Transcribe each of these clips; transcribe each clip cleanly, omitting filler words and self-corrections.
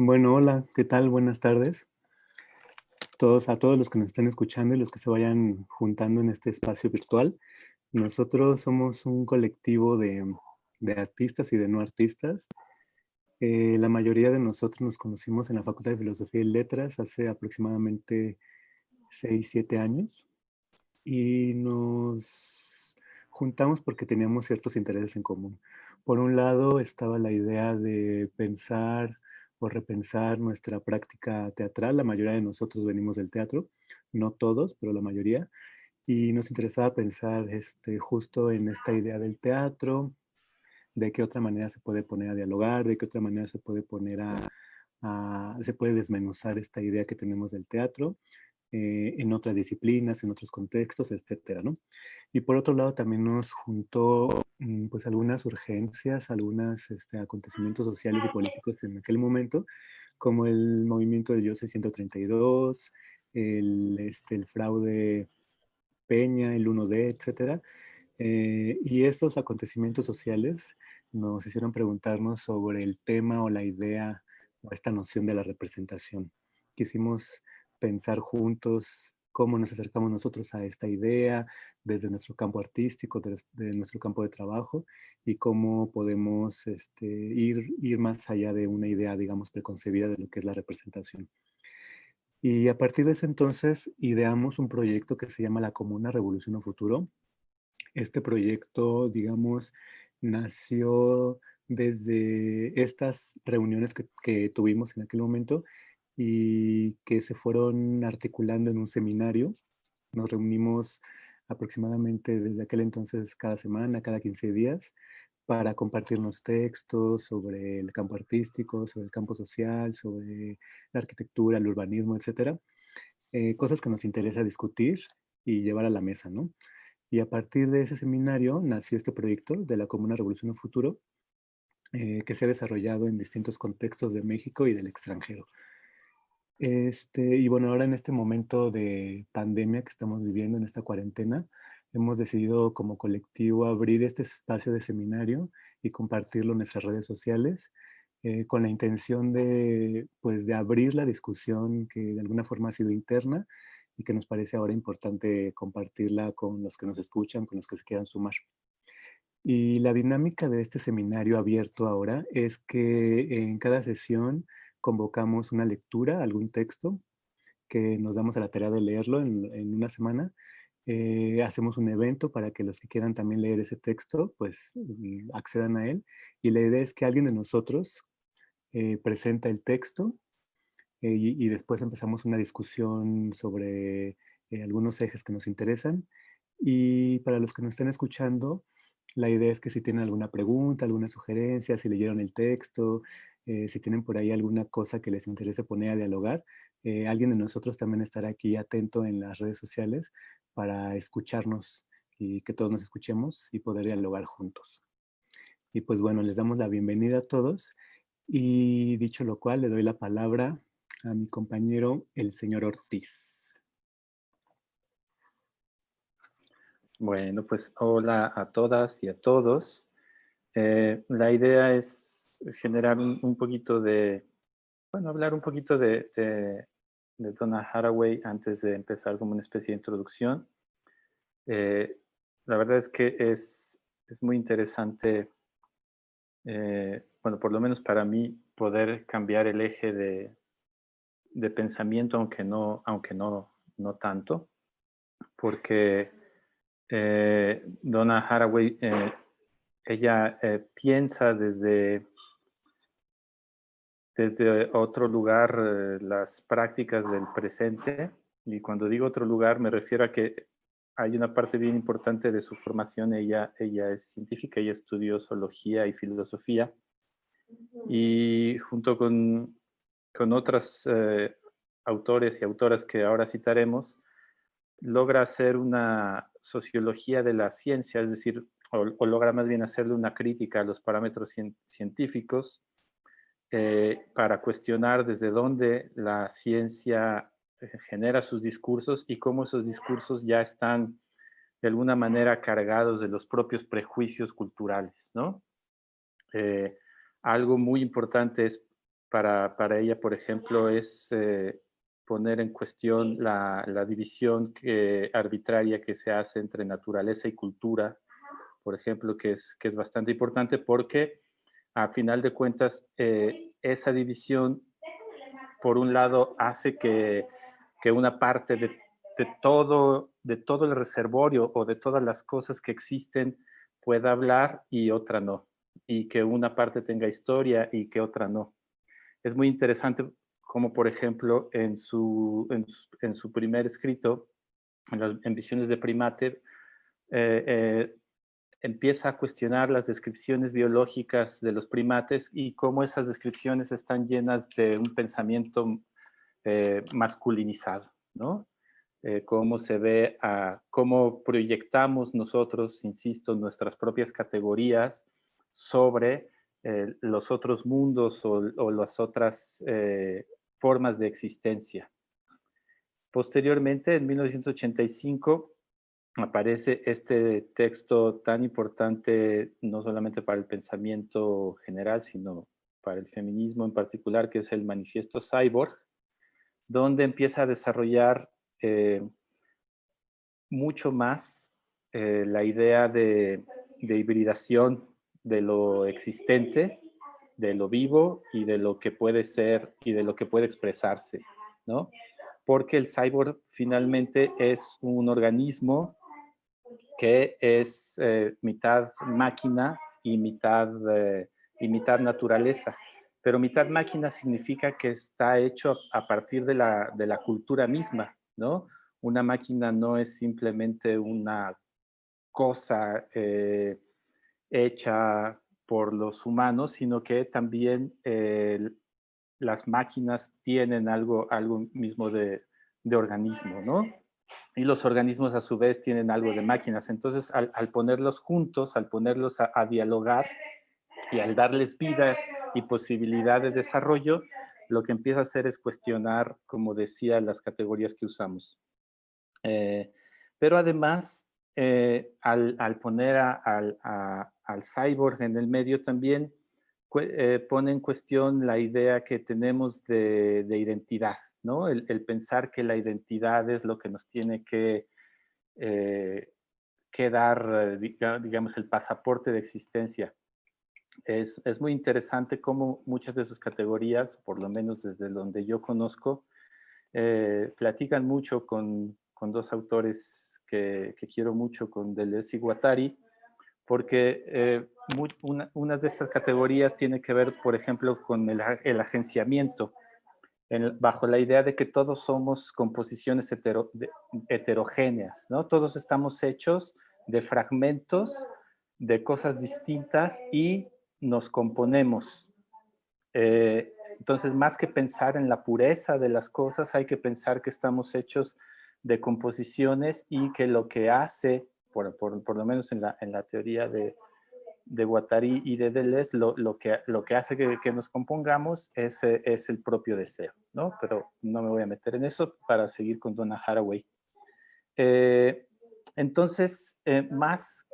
Bueno, hola, ¿qué tal? Buenas tardes. A todos los que nos están escuchando y los que se vayan juntando en este espacio virtual. Nosotros somos un colectivo de artistas y de no artistas. La mayoría de nosotros nos conocimos en la Facultad de Filosofía y Letras hace aproximadamente 6, 7 años y nos juntamos porque teníamos ciertos intereses en común. Por un lado estaba la idea de pensar o repensar nuestra práctica teatral. La mayoría de nosotros venimos del teatro, no todos, pero la mayoría, y nos interesaba pensar justo en esta idea del teatro, de qué otra manera se puede poner a dialogar, de qué otra manera se puede poner se puede desmenuzar esta idea que tenemos del teatro en otras disciplinas, en otros contextos, etcétera, ¿no? Y por otro lado, también nos juntó pues algunas urgencias, algunos acontecimientos sociales y políticos en aquel momento, como el movimiento del Yo Soy 132, el fraude Peña, el 1D, etcétera. Y estos acontecimientos sociales nos hicieron preguntarnos sobre el tema o la idea o esta noción de la representación. Quisimos pensar juntos cómo nos acercamos nosotros a esta idea desde nuestro campo artístico, de nuestro campo de trabajo, y cómo podemos ir más allá de una idea, digamos, preconcebida de lo que es la representación. Y a partir de ese entonces ideamos un proyecto que se llama La Comuna Revolución o Futuro. Este proyecto, digamos, nació desde estas reuniones que tuvimos en aquel momento y que se fueron articulando en un seminario. Nos reunimos aproximadamente desde aquel entonces cada semana, cada 15 días, para compartirnos textos sobre el campo artístico, sobre el campo social, sobre la arquitectura, el urbanismo, etcétera. Cosas que nos interesa discutir y llevar a la mesa, ¿no? Y a partir de ese seminario nació este proyecto de la Comuna Revolución Futuro, que se ha desarrollado en distintos contextos de México y del extranjero. Y bueno, ahora en este momento de pandemia que estamos viviendo, en esta cuarentena, hemos decidido como colectivo abrir este espacio de seminario y compartirlo en nuestras redes sociales, con la intención de, pues, de abrir la discusión que de alguna forma ha sido interna y que nos parece ahora importante compartirla con los que nos escuchan, con los que se quieran sumar. Y la dinámica de este seminario abierto ahora es que en cada sesión convocamos una lectura, algún texto, que nos damos a la tarea de leerlo en una semana. Hacemos un evento para que los que quieran también leer ese texto, pues accedan a él. Y la idea es que alguien de nosotros presenta el texto y después empezamos una discusión sobre algunos ejes que nos interesan. Y para los que nos estén escuchando, la idea es que si tienen alguna pregunta, alguna sugerencia, si leyeron el texto, si tienen por ahí alguna cosa que les interese poner a dialogar, alguien de nosotros también estará aquí atento en las redes sociales para escucharnos y que todos nos escuchemos y poder dialogar juntos. Y pues bueno, les damos la bienvenida a todos y dicho lo cual, le doy la palabra a mi compañero, el señor Ortiz. Bueno, pues hola a todas y a todos. La idea es generar un poquito de, bueno, hablar un poquito de Donna Haraway antes de empezar como una especie de introducción. Eh, la verdad es que es muy interesante, bueno, por lo menos para mí, poder cambiar el eje de pensamiento, no tanto, porque Donna Haraway ella piensa desde otro lugar las prácticas del presente, y cuando digo otro lugar me refiero a que hay una parte bien importante de su formación. Ella es científica, ella estudió zoología y filosofía, y junto con otros autores y autoras que ahora citaremos, logra hacer una sociología de la ciencia, es decir, o logra más bien hacerle una crítica a los parámetros científicos, para cuestionar desde dónde la ciencia genera sus discursos y cómo esos discursos ya están de alguna manera cargados de los propios prejuicios culturales, ¿no? Eh, Algo muy importante es Para ella, por ejemplo, es poner en cuestión la división arbitraria que se hace entre naturaleza y cultura, por ejemplo, que es bastante importante porque a final de cuentas esa división, por un lado, hace que una parte de todo el reservorio o de todas las cosas que existen pueda hablar y otra no, y que una parte tenga historia y que otra no. Es muy interesante como, por ejemplo, en su primer escrito, en Visiones de Primate, eh, eh, empieza a cuestionar las descripciones biológicas de los primates y cómo esas descripciones están llenas de un pensamiento masculinizado, ¿no? Cómo se ve, cómo proyectamos nosotros, insisto, nuestras propias categorías sobre los otros mundos o las otras formas de existencia. Posteriormente, en 1985, aparece este texto tan importante, no solamente para el pensamiento general, sino para el feminismo en particular, que es el Manifiesto Cyborg, donde empieza a desarrollar mucho más la idea de hibridación de lo existente, de lo vivo y de lo que puede ser y de lo que puede expresarse, ¿no? Porque el cyborg finalmente es un organismo que es mitad máquina y mitad naturaleza. Pero mitad máquina significa que está hecho a partir de la cultura misma, ¿no? Una máquina no es simplemente una cosa hecha por los humanos, sino que también las máquinas tienen algo mismo de organismo, ¿no? Y los organismos a su vez tienen algo de máquinas. Entonces, al ponerlos juntos, al ponerlos a dialogar y al darles vida y posibilidad de desarrollo, lo que empieza a hacer es cuestionar, como decía, las categorías que usamos. Pero además, al poner al cyborg en el medio también pone en cuestión la idea que tenemos de identidad, ¿no? El pensar que la identidad es lo que nos tiene eh, que dar, digamos, el pasaporte de existencia. Es muy interesante cómo muchas de sus categorías, por lo menos desde donde yo conozco, platican mucho con dos autores que quiero mucho, con Deleuze y Guattari, porque una de estas categorías tiene que ver, por ejemplo, con el agenciamiento, bajo la idea de que todos somos composiciones heterogéneas, ¿no? Todos estamos hechos de fragmentos, de cosas distintas y nos componemos. Entonces, más que pensar en la pureza de las cosas, hay que pensar que estamos hechos de composiciones y que lo que hace, por lo menos en la teoría de Guattari y de Deleuze, lo que hace que nos compongamos es el propio deseo, ¿no? Pero no me voy a meter en eso para seguir con Donna Haraway. Entonces,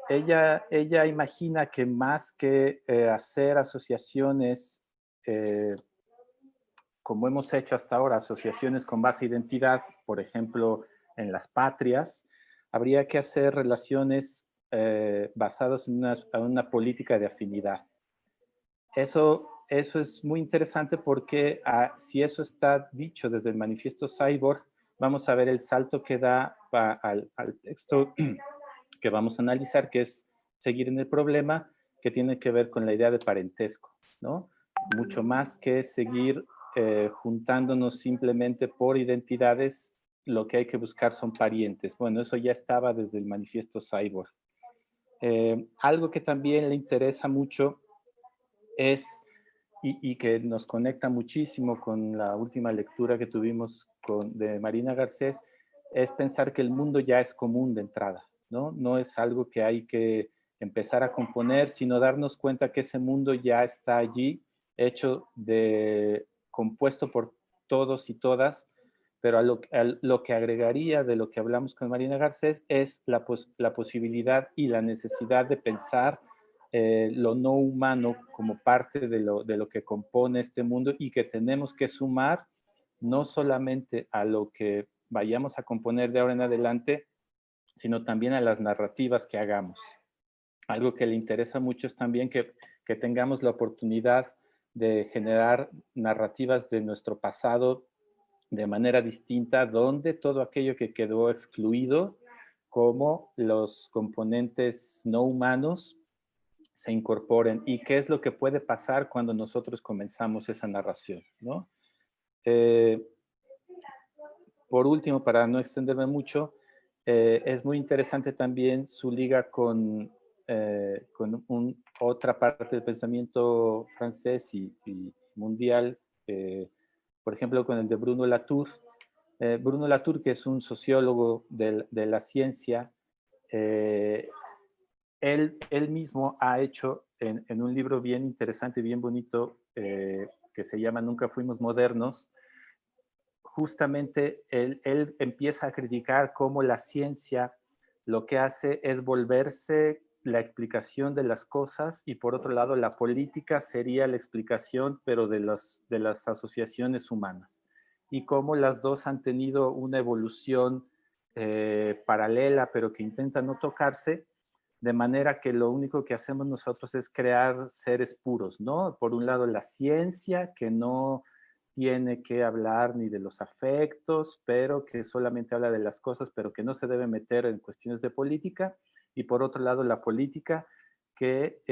ella imagina que más que hacer asociaciones, como hemos hecho hasta ahora, asociaciones con base identidad, por ejemplo, en las patrias, habría que hacer relaciones basadas en una política de afinidad. Eso es muy interesante porque si eso está dicho desde el Manifiesto Cyborg, vamos a ver el salto que da al texto que vamos a analizar, que es seguir en el problema, que tiene que ver con la idea de parentesco, ¿no? Mucho más que seguir juntándonos simplemente por identidades, lo que hay que buscar son parientes. Bueno, eso ya estaba desde el Manifiesto Cyborg. Algo que también le interesa mucho es, y que nos conecta muchísimo con la última lectura que tuvimos de Marina Garcés, es pensar que el mundo ya es común de entrada, ¿no? No es algo que hay que empezar a componer, sino darnos cuenta que ese mundo ya está allí, hecho compuesto por todos y todas, pero a lo que agregaría de lo que hablamos con Marina Garcés es la posibilidad y la necesidad de pensar lo no humano como parte de lo que compone este mundo y que tenemos que sumar no solamente a lo que vayamos a componer de ahora en adelante, sino también a las narrativas que hagamos. Algo que le interesa mucho es también que tengamos la oportunidad de generar narrativas de nuestro pasado de manera distinta, donde todo aquello que quedó excluido, como los componentes no humanos, se incorporen y qué es lo que puede pasar cuando nosotros comenzamos esa narración, ¿no? Eh, por último, para no extenderme mucho, es muy interesante también su liga con otra parte del pensamiento francés y mundial, por ejemplo, con el de Bruno Latour. Bruno Latour, que es un sociólogo de la ciencia, eh, él mismo ha hecho en un libro bien interesante, bien bonito, que se llama Nunca fuimos modernos, justamente él empieza a criticar cómo la ciencia lo que hace es volverse la explicación de las cosas y por otro lado la política sería la explicación pero de las asociaciones humanas y cómo las dos han tenido una evolución paralela pero que intenta no tocarse de manera que lo único que hacemos nosotros es crear seres puros, ¿no? Por un lado la ciencia que no tiene que hablar ni de los afectos, pero que solamente habla de las cosas, pero que no se debe meter en cuestiones de política. Y por otro lado, la política que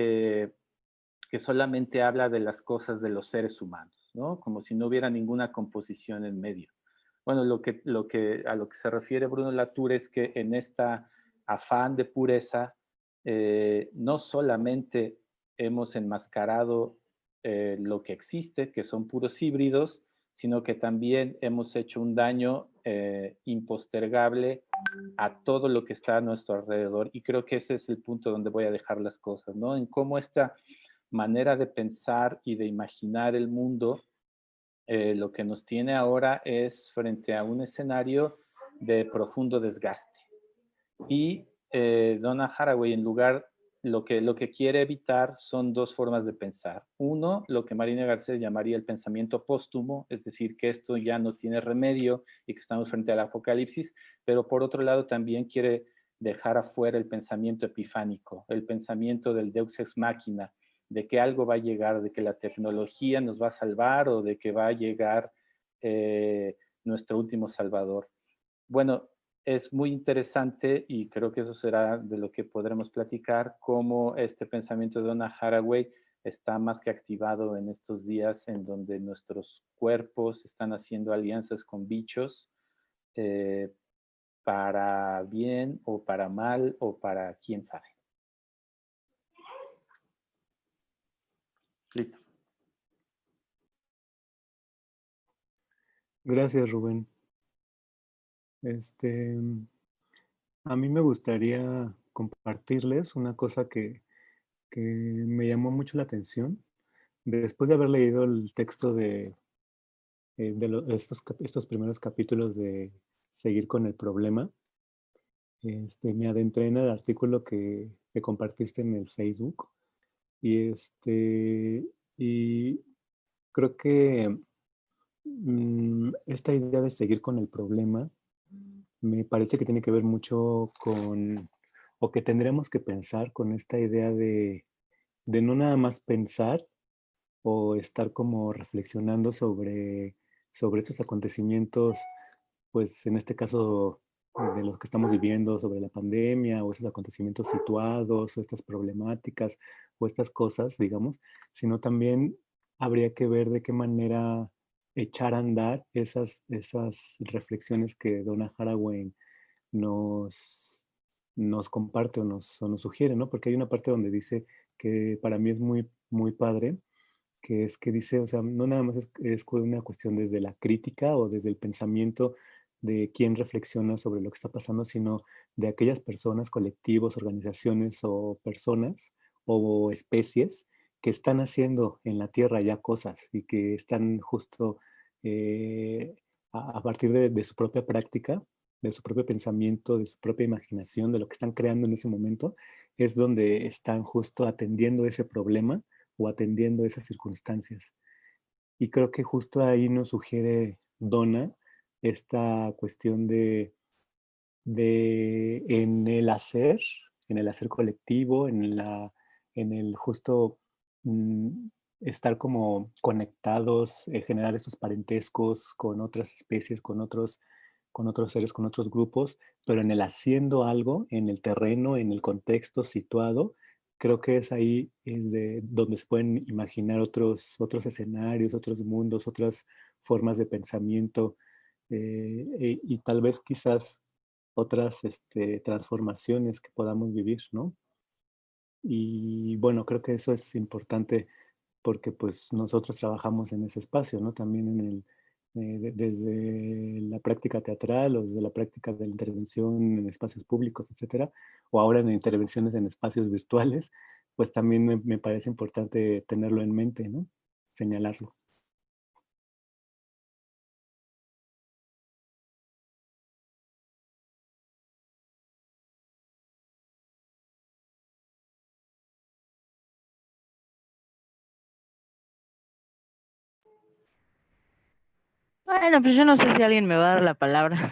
solamente habla de las cosas de los seres humanos, ¿no? Como si no hubiera ninguna composición en medio. Bueno, a lo que se refiere Bruno Latour es que en esta afán de pureza, no solamente hemos enmascarado lo que existe, que son puros híbridos, sino que también hemos hecho un daño impostergable a todo lo que está a nuestro alrededor. Y creo que ese es el punto donde voy a dejar las cosas, ¿no? En cómo esta manera de pensar y de imaginar el mundo, lo que nos tiene ahora es frente a un escenario de profundo desgaste. Y Donna Haraway, en lugar, lo que quiere evitar son dos formas de pensar. Uno, lo que Marina Garcés llamaría el pensamiento póstumo, es decir, que esto ya no tiene remedio y que estamos frente al apocalipsis, pero por otro lado también quiere dejar afuera el pensamiento epifánico, el pensamiento del Deus ex machina, de que algo va a llegar, de que la tecnología nos va a salvar o de que va a llegar nuestro último salvador. Bueno, es muy interesante y creo que eso será de lo que podremos platicar, cómo este pensamiento de Donna Haraway está más que activado en estos días en donde nuestros cuerpos están haciendo alianzas con bichos eh, para bien o para mal o para quién sabe. Listo. Gracias, Rubén. Este, a mí me gustaría compartirles una cosa que me llamó mucho la atención. Después de haber leído el texto estos primeros capítulos de Seguir con el problema, me adentré en el artículo que compartiste en el Facebook y creo que esta idea de seguir con el problema me parece que tiene que ver mucho o que tendremos que pensar con esta idea de no nada más pensar o estar como reflexionando sobre estos acontecimientos, pues en este caso de los que estamos viviendo, sobre la pandemia o esos acontecimientos situados o estas problemáticas o estas cosas, digamos, sino también habría que ver de qué manera echar a andar esas reflexiones que Donna Haraway nos, nos comparte o nos sugiere, ¿no? Porque hay una parte donde dice que para mí es muy, muy padre, que es que dice, o sea, no nada más es una cuestión desde la crítica o desde el pensamiento de quién reflexiona sobre lo que está pasando, sino de aquellas personas, colectivos, organizaciones o personas o especies que están haciendo en la Tierra ya cosas y que están justo a partir de su propia práctica de su propio pensamiento, de su propia imaginación, de lo que están creando en ese momento, es donde están justo atendiendo ese problema o atendiendo esas circunstancias. Y creo que justo ahí nos sugiere Donna esta cuestión de en el hacer colectivo, en el justo mm, estar como conectados, generar estos parentescos con otras especies, con otros seres, con otros grupos, pero en el haciendo algo, en el terreno, en el contexto situado, creo que es ahí es de donde se pueden imaginar otros escenarios, otros mundos, otras formas de pensamiento, y tal vez quizás otras transformaciones que podamos vivir, ¿no? Y bueno, creo que eso es importante porque pues nosotros trabajamos en ese espacio, ¿no? También desde la práctica teatral o desde la práctica de la intervención en espacios públicos, etcétera, o ahora en intervenciones en espacios virtuales, pues también me parece importante tenerlo en mente, ¿no? Señalarlo. Bueno, pues yo no sé si alguien me va a dar la palabra,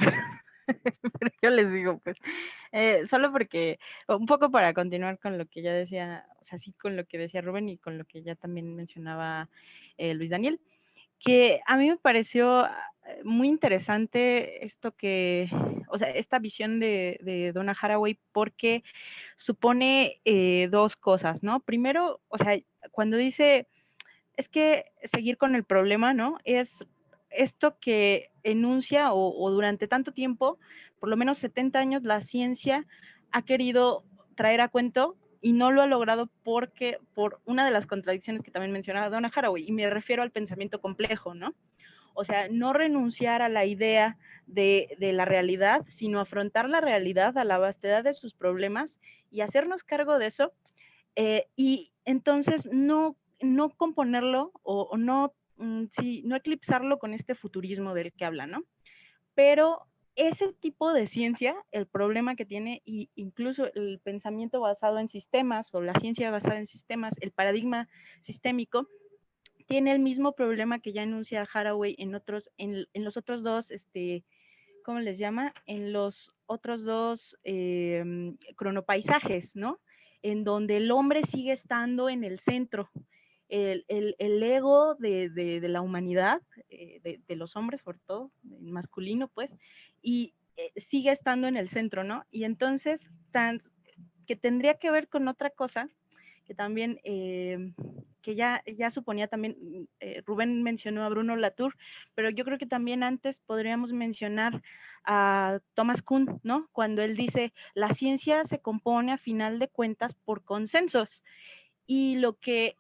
pero yo les digo, pues, solo porque, un poco para continuar con lo que ya decía, o sea, sí, con lo que decía Rubén y con lo que ya también mencionaba Luis Daniel, que a mí me pareció muy interesante esto que, o sea, esta visión de Donna Haraway, porque supone dos cosas, ¿no? Primero, o sea, cuando dice, es que seguir con el problema, ¿no? Es esto que enuncia o durante tanto tiempo, por lo menos 70 años, la ciencia ha querido traer a cuento y no lo ha logrado porque por una de las contradicciones que también mencionaba Donna Haraway, y me refiero al pensamiento complejo, ¿no? O sea, no renunciar a la idea de la realidad, sino afrontar la realidad a la vastedad de sus problemas y hacernos cargo de eso. Y entonces no componerlo o no, sí, no eclipsarlo con este futurismo del que habla, ¿no? Pero ese tipo de ciencia, el problema que tiene, y incluso el pensamiento basado en sistemas o la ciencia basada en sistemas, el paradigma sistémico, tiene el mismo problema que ya enuncia Haraway en los otros dos, ¿cómo les llama? En los otros dos cronopaisajes, ¿no? En donde el hombre sigue estando en el centro. El ego de la humanidad, de los hombres, sobre todo, masculino, pues, y sigue estando en el centro, ¿no? Y entonces, que tendría que ver con otra cosa, que también, que ya suponía también, Rubén mencionó a Bruno Latour, pero yo creo que también antes podríamos mencionar a Thomas Kuhn, ¿no? Cuando él dice, la ciencia se compone a final de cuentas por consensos. Y lo que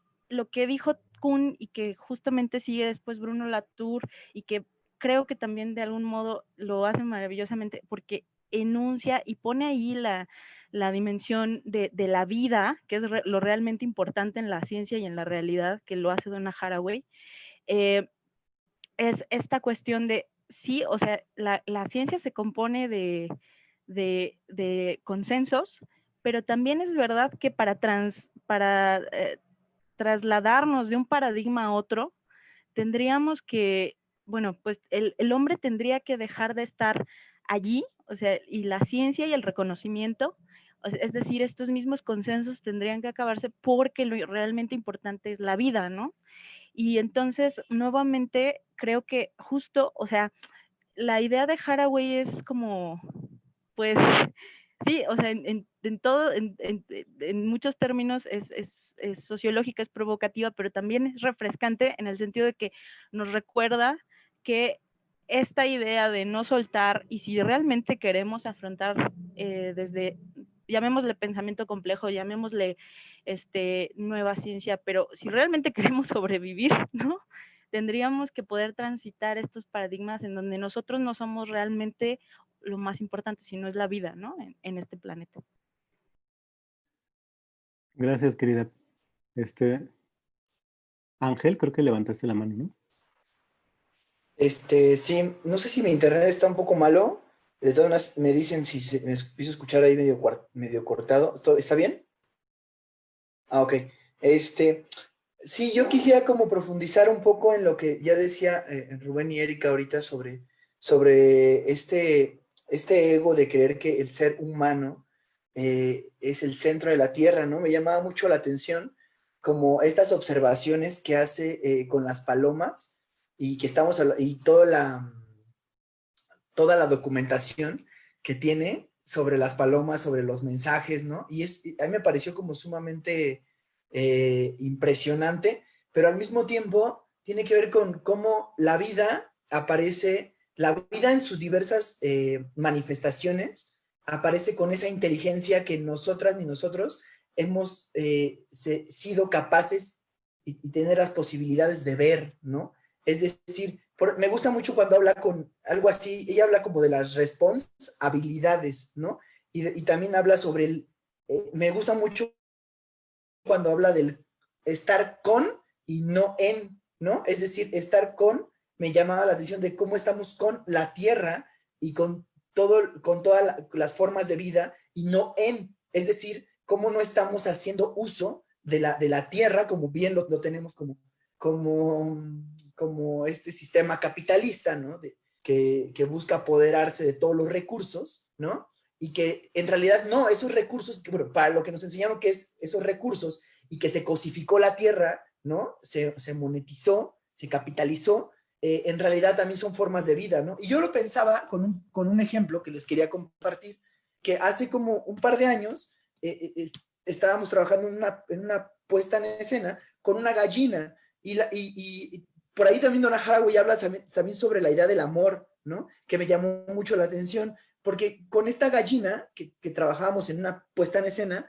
dijo Kuhn y que justamente sigue después Bruno Latour y que creo que también de algún modo lo hace maravillosamente porque enuncia y pone ahí la dimensión de la vida, que es lo realmente importante en la ciencia y en la realidad, que lo hace Donna Haraway, eh, es esta cuestión de, sí, o sea, la ciencia se compone de consensos, pero también es verdad que para trasladarnos de un paradigma a otro, tendríamos que, bueno, pues el hombre tendría que dejar de estar allí, o sea, y la ciencia y el reconocimiento, o sea, es decir, estos mismos consensos tendrían que acabarse porque lo realmente importante es la vida, ¿no? Y entonces, nuevamente, creo que justo, o sea, la idea de Haraway es como, pues, sí, o sea, en todo, en muchos términos es sociológica, es provocativa, pero también es refrescante en el sentido de que nos recuerda que esta idea de no soltar y si realmente queremos afrontar desde, llamémosle pensamiento complejo, llamémosle nueva ciencia, pero si realmente queremos sobrevivir, ¿no? Tendríamos que poder transitar estos paradigmas en donde nosotros no somos realmente lo más importante, sino es la vida, ¿no? En este planeta. Gracias, querida. Ángel, creo que levantaste la mano, ¿no? Sí, no sé si mi internet está un poco malo. De todas maneras, me dicen si me empiezo a escuchar ahí medio cortado. ¿Está bien? Ah, ok. Sí, yo quisiera como profundizar un poco en lo que ya decía Rubén y Erika ahorita sobre este ego de creer que el ser humano es el centro de la Tierra, ¿no? Me llamaba mucho la atención como estas observaciones que hace con las palomas y que y toda la documentación que tiene sobre las palomas, sobre los mensajes, ¿no? A mí me pareció como sumamente impresionante, pero al mismo tiempo tiene que ver con cómo la vida aparece, la vida en sus diversas manifestaciones aparece con esa inteligencia que nosotras ni nosotros hemos sido capaces y tener las posibilidades de ver, ¿no? Es decir, me gusta mucho cuando habla con algo así, ella habla como de las responsabilidades, ¿no? Y también habla sobre me gusta mucho cuando habla del estar con y no en, ¿no? Es decir, estar con, me llamaba la atención de cómo estamos con la tierra y con todas las formas de vida y no en, es decir, cómo no estamos haciendo uso de la tierra, como bien lo tenemos como este sistema capitalista, ¿no? Que busca apoderarse de todos los recursos, ¿no? Y que en realidad no, esos recursos, bueno, para lo que nos enseñaron que es esos recursos y que se cosificó la tierra, ¿no? Se monetizó, se capitalizó, en realidad también son formas de vida, ¿no? Y yo lo pensaba con un ejemplo que les quería compartir, que hace como un par de años estábamos trabajando en una puesta en escena con una gallina y por ahí también Donna Haraway habla también sobre la idea del amor, ¿no? Que me llamó mucho la atención, porque con esta gallina que trabajábamos en una puesta en escena,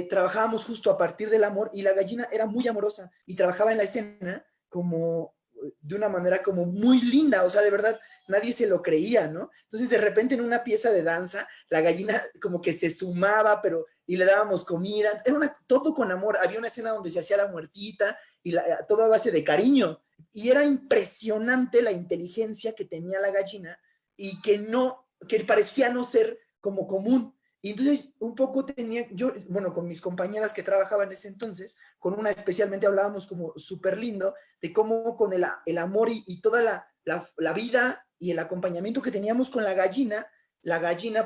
trabajábamos justo a partir del amor y la gallina era muy amorosa y trabajaba en la escena como de una manera como muy linda, o sea, de verdad, nadie se lo creía, ¿no? Entonces, de repente en una pieza de danza, la gallina como que se sumaba, pero y le dábamos comida, era todo con amor, había una escena donde se hacía la muertita y todo a base de cariño, y era impresionante la inteligencia que tenía la gallina y que parecía no ser como común. Y entonces un poco yo, bueno, con mis compañeras que trabajaban en ese entonces, con una especialmente hablábamos como súper lindo de cómo con el amor y toda la vida y el acompañamiento que teníamos con la gallina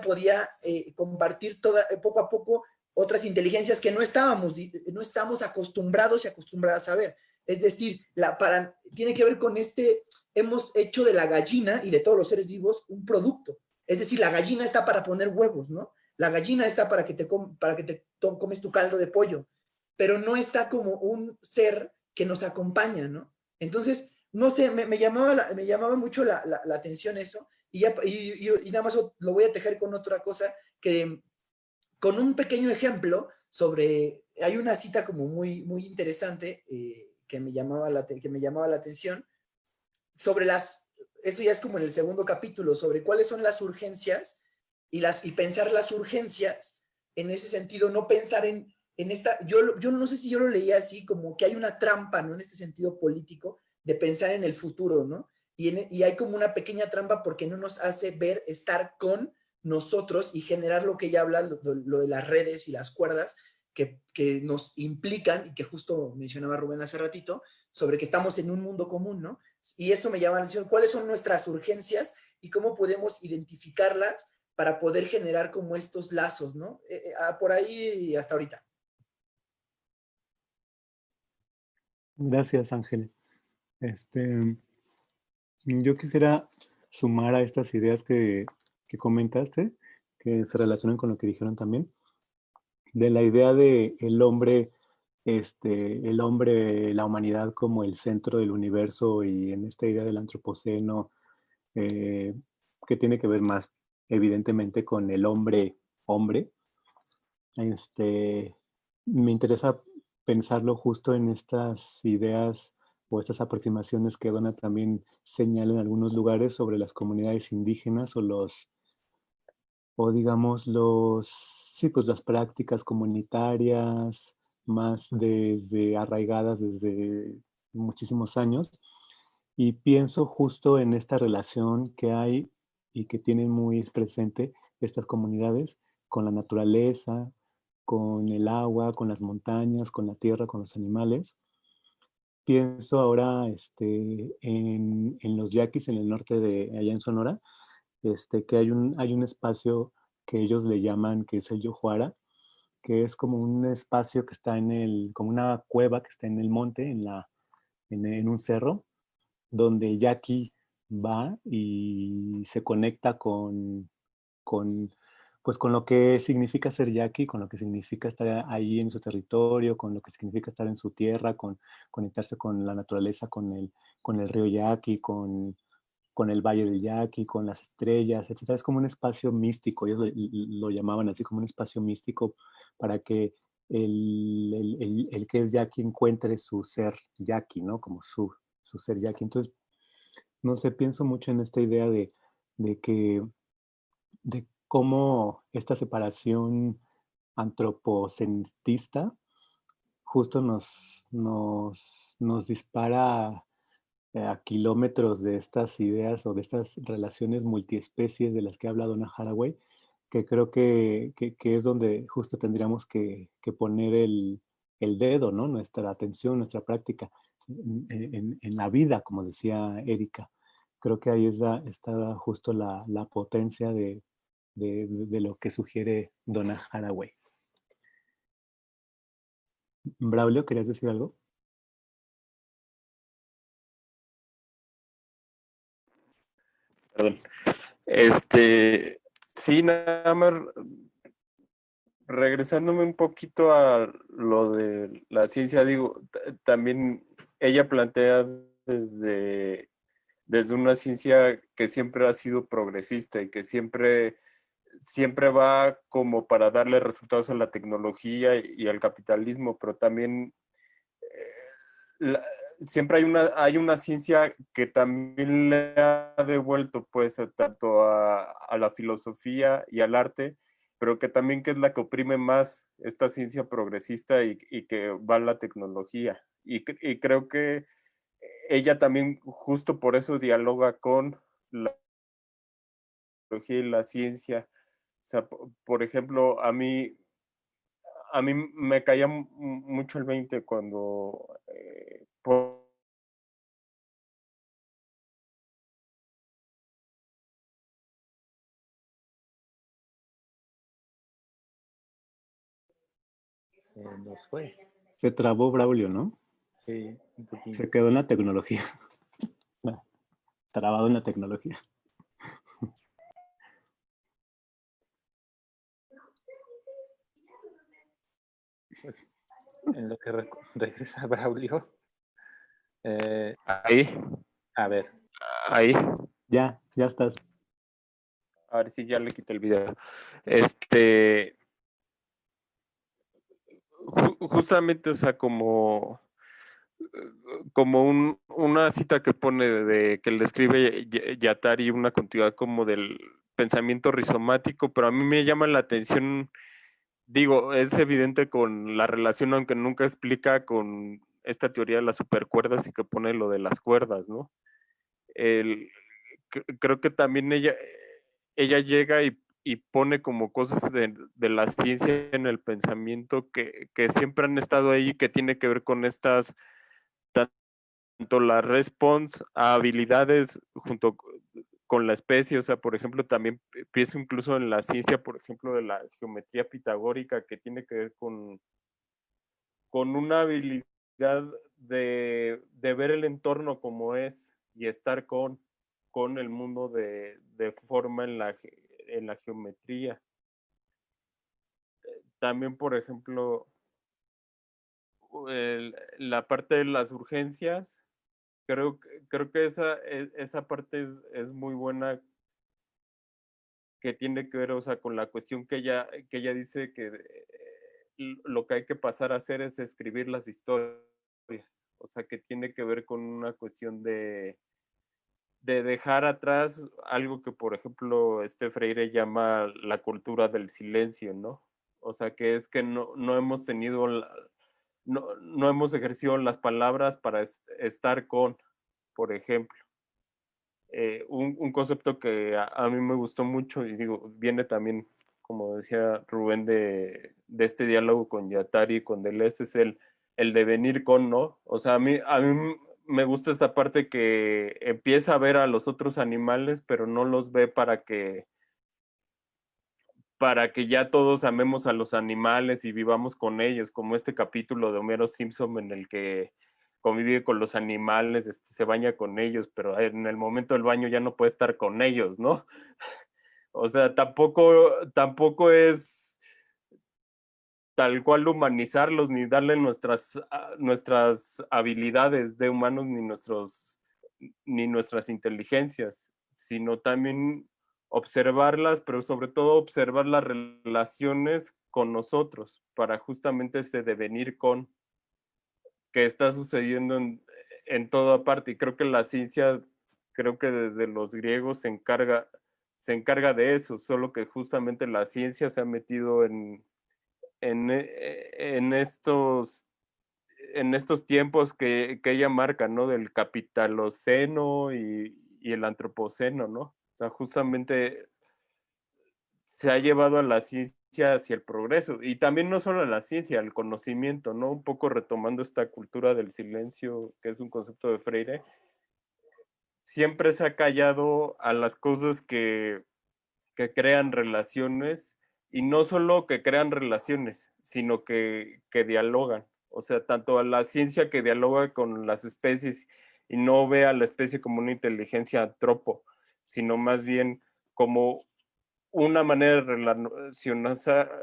podía compartir poco a poco otras inteligencias que no estamos acostumbrados y acostumbradas a ver. Es decir, tiene que ver con hemos hecho de la gallina y de todos los seres vivos un producto. Es decir, la gallina está para poner huevos, ¿no? La gallina está para que comes tu caldo de pollo, pero no está como un ser que nos acompaña, ¿no? Entonces, no sé, me llamaba mucho la atención eso, y nada más lo voy a tejer con otra cosa, con un pequeño ejemplo hay una cita como muy, muy interesante que me llamaba la atención, eso ya es como en el segundo capítulo, sobre cuáles son las urgencias y pensar las urgencias en ese sentido, no pensar en esta, yo no sé si yo lo leía así, como que hay una trampa, ¿no? En este sentido político, de pensar en el futuro, ¿no? Y hay como una pequeña trampa porque no nos hace ver estar con nosotros y generar lo que ella habla, lo de las redes y las cuerdas que nos implican, y que justo mencionaba Rubén hace ratito, sobre que estamos en un mundo común, ¿no? Y eso me llama la atención, cuáles son nuestras urgencias y cómo podemos identificarlas para poder generar como estos lazos, ¿no? Por ahí hasta ahorita. Gracias, Ángel. Yo quisiera sumar a estas ideas que comentaste, que se relacionan con lo que dijeron también, de la idea de el hombre, la humanidad como el centro del universo, y en esta idea del antropoceno, eh, que tiene que ver más evidentemente con el hombre. Me interesa pensarlo justo en estas ideas o estas aproximaciones que Donna también señala en algunos lugares sobre las comunidades indígenas o digamos sí, pues las prácticas comunitarias más arraigadas desde muchísimos años. Y pienso justo en esta relación que hay y que tienen muy presente estas comunidades con la naturaleza, con el agua, con las montañas, con la tierra, con los animales. Pienso ahora en los yaquis en el norte de allá en Sonora, que hay un espacio que ellos le llaman, que es el Yojuara, que es como un espacio que está como una cueva que está en el monte, en un cerro, donde el yaqui va y se conecta con, pues con lo que significa ser yaqui, con lo que significa estar ahí en su territorio, con lo que significa estar en su tierra, con conectarse con la naturaleza, con el río Yaqui, con el Valle del Yaqui, con las estrellas, etcétera. Es como un espacio místico, ellos lo llamaban así como un espacio místico para que el que es yaqui encuentre su ser yaqui, ¿no? Como su ser yaqui. Entonces, no sé, pienso mucho en esta idea de que, de cómo esta separación antropocentrista justo nos dispara a kilómetros de estas ideas o de estas relaciones multiespecies de las que habla Donna Haraway, que creo que es donde justo tendríamos que poner el dedo, ¿no? Nuestra atención, nuestra práctica en la vida, como decía Erika. Creo que ahí está justo la potencia de lo que sugiere Donna Haraway. Braulio, ¿querías decir algo? Perdón. Sí, nada más regresándome un poquito a lo de la ciencia, digo, también ella plantea desde una ciencia que siempre ha sido progresista y que siempre va como para darle resultados a la tecnología y al capitalismo, pero también la- siempre hay una ciencia que también le ha devuelto pues tanto a la filosofía y al arte, pero que también que es la que oprime más esta ciencia progresista y que va a la tecnología. Y creo que ella también justo por eso dialoga con la tecnología y la ciencia. O sea, por ejemplo, a mí me caía mucho el 20 cuando Se nos fue. Se trabó Braulio, ¿no? Sí, un poquito. Se quedó en la tecnología. Trabado en la tecnología. Pues, en lo que regresa Braulio. ahí, A ver, ahí. Ya estás. A ver si ya le quité el video. Justamente, o sea, como una cita que pone que le escribe Yatari, una continuidad como del pensamiento rizomático, pero a mí me llama la atención, digo, es evidente con la relación, aunque nunca explica con esta teoría de las supercuerdas y que pone lo de las cuerdas, ¿no? Creo que también ella llega y pone como cosas de la ciencia en el pensamiento que siempre han estado ahí, que tiene que ver con estas, tanto la response a habilidades junto con la especie, o sea, por ejemplo, también pienso incluso en la ciencia, por ejemplo, de la geometría pitagórica, que tiene que ver con una habilidad de ver el entorno como es y estar con el mundo de forma en la geometría. También, por ejemplo, la parte de las urgencias, creo que esa parte es muy buena, que tiene que ver, o sea, con la cuestión que ella dice que lo que hay que pasar a hacer es escribir las historias, o sea, que tiene que ver con una cuestión de dejar atrás algo que, por ejemplo, Freire llama la cultura del silencio, ¿no? O sea, que es que no hemos tenido, no hemos ejercido las palabras para estar con, por ejemplo. un concepto que a mí me gustó mucho, y digo, viene también, como decía Rubén, de este diálogo con Yatari y con Deleuze, es el devenir con, ¿no? O sea, a mí me gusta esta parte que empieza a ver a los otros animales, pero no los ve para que ya todos amemos a los animales y vivamos con ellos, como este capítulo de Homero Simpson en el que convive con los animales, se baña con ellos, pero en el momento del baño ya no puede estar con ellos, ¿no? O sea, tampoco es tal cual humanizarlos ni darle nuestras habilidades de humanos ni nuestras inteligencias, sino también observarlas, pero sobre todo observar las relaciones con nosotros para justamente ese devenir con que está sucediendo en toda parte. Y creo que la ciencia, creo que desde los griegos se encarga de eso, solo que justamente la ciencia se ha metido en, en estos en estos tiempos que ella marca, ¿no? Del capitaloceno y el antropoceno, ¿no? O sea, justamente se ha llevado a la ciencia hacia el progreso y también no solo a la ciencia, al conocimiento, ¿no? Un poco retomando esta cultura del silencio, que es un concepto de Freire, siempre se ha callado a las cosas que crean relaciones y no solo que crean relaciones, sino que dialogan. O sea, tanto a la ciencia que dialoga con las especies y no ve a la especie como una inteligencia antropo, sino más bien como una manera de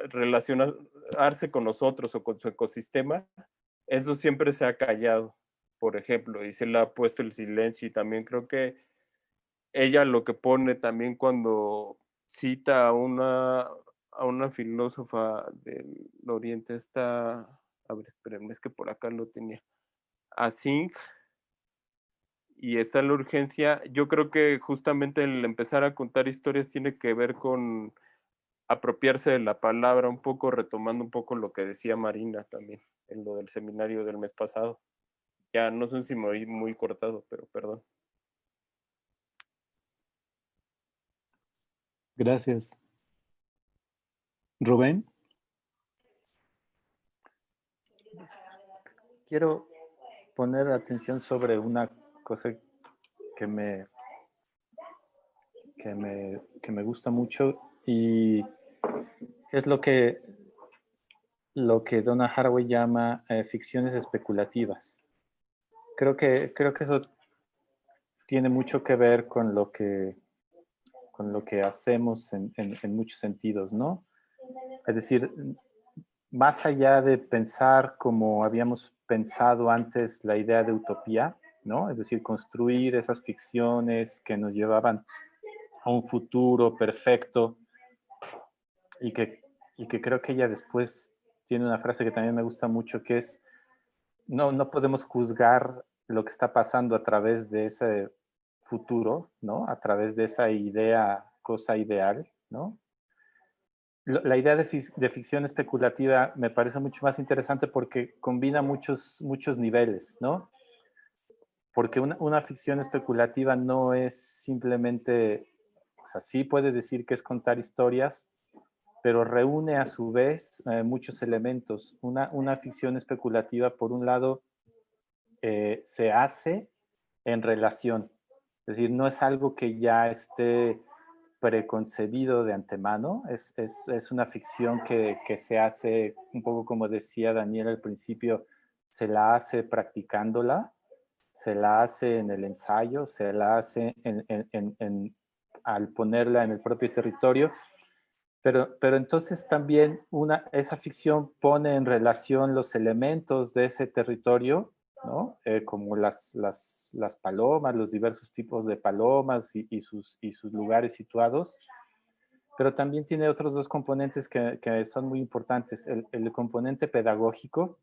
relacionarse con nosotros o con su ecosistema, eso siempre se ha callado, por ejemplo, y se le ha puesto el silencio y también creo que ella lo que pone también cuando cita a una filósofa del Oriente, está, a ver, espérenme, es que por acá lo tenía, a Singh, y está la urgencia, yo creo que justamente el empezar a contar historias tiene que ver con apropiarse de la palabra, un poco retomando un poco lo que decía Marina también, en lo del seminario del mes pasado. Ya no sé si me oí muy cortado, pero perdón. Gracias. Rubén. Quiero poner atención sobre una cosa que me, que me gusta mucho y es lo que Donna Haraway llama ficciones especulativas. Creo que eso tiene mucho que ver con con lo que hacemos en muchos sentidos, ¿no? Es decir, más allá de pensar como habíamos pensado antes la idea de utopía, ¿no? Es decir, construir esas ficciones que nos llevaban a un futuro perfecto y y que creo que ella después tiene una frase que también me gusta mucho, que es, no podemos juzgar lo que está pasando a través de ese futuro, ¿no? A través de esa idea, cosa ideal, ¿no? La idea de ficción especulativa me parece mucho más interesante porque combina muchos niveles, ¿no? Porque una ficción especulativa no es simplemente, o sea, sí puede decir que es contar historias, pero reúne a su vez muchos elementos. Una ficción especulativa, por un lado, se hace en relación, es decir, no es algo que ya esté preconcebido de antemano, es una ficción que se hace, un poco como decía Daniel al principio, se la hace practicándola, se la hace en el ensayo, se la hace al ponerla en el propio territorio, pero entonces también esa ficción pone en relación los elementos de ese territorio, ¿no? Como las palomas, los diversos tipos de palomas y sus lugares situados, pero también tiene otros dos componentes que son muy importantes. El componente pedagógico,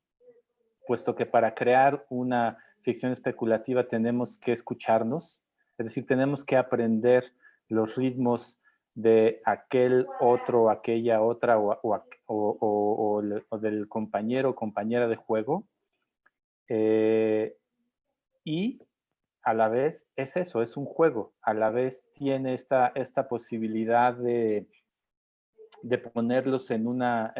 puesto que para crear una ficción especulativa tenemos que escucharnos, es decir, tenemos que aprender los ritmos de aquel otro, aquella otra o del compañero o compañera de juego. Y a la vez es eso, es un juego. A la vez tiene esta posibilidad de ponerlos en una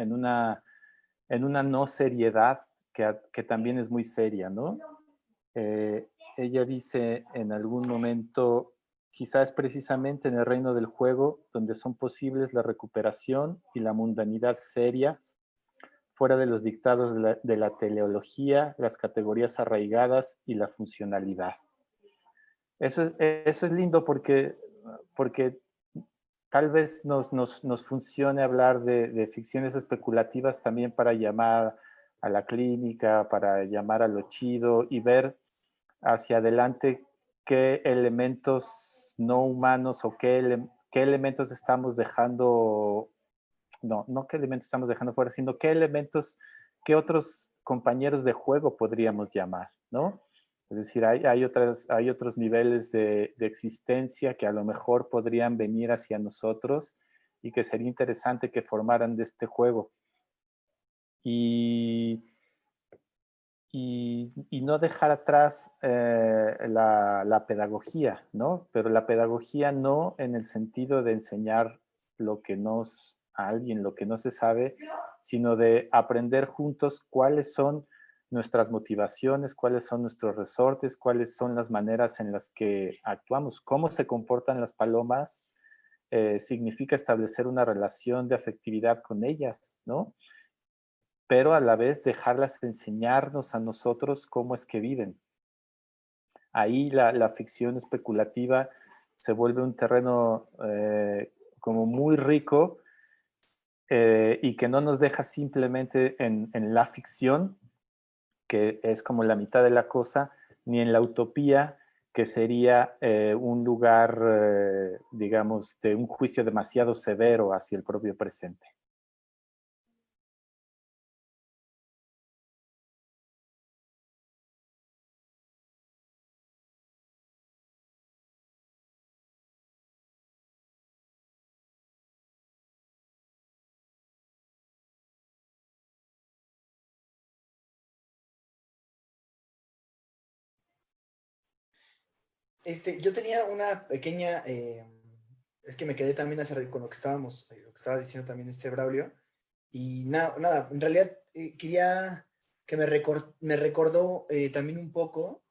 no seriedad que también es muy seria, ¿no? Ella dice en algún momento, quizás precisamente en el reino del juego, donde son posibles la recuperación y la mundanidad serias, fuera de los dictados de la teleología, las categorías arraigadas y la funcionalidad. Eso es lindo porque tal vez nos funcione hablar de ficciones especulativas también para llamar a la clínica, para llamar a lo chido y ver hacia adelante qué elementos no humanos o qué elementos estamos dejando, no qué elementos estamos dejando fuera, sino qué elementos, qué otros compañeros de juego podríamos llamar, ¿no? Es decir, hay otros niveles de existencia que a lo mejor podrían venir hacia nosotros y que sería interesante que formaran de este juego. Y no dejar atrás la pedagogía, ¿no? Pero la pedagogía no en el sentido de enseñar a alguien lo que no se sabe, sino de aprender juntos cuáles son nuestras motivaciones, cuáles son nuestros resortes, cuáles son las maneras en las que actuamos, cómo se comportan las palomas, significa establecer una relación de afectividad con ellas, ¿no? Pero a la vez dejarlas enseñarnos a nosotros cómo es que viven. Ahí la ficción especulativa se vuelve un terreno como muy rico y que no nos deja simplemente en la ficción, que es como la mitad de la cosa, ni en la utopía, que sería un lugar, digamos, de un juicio demasiado severo hacia el propio presente. Yo tenía una pequeña, es que me quedé también hace con lo que estábamos, lo que estaba diciendo también Braulio, y nada, en realidad quería que me recordó también un poco,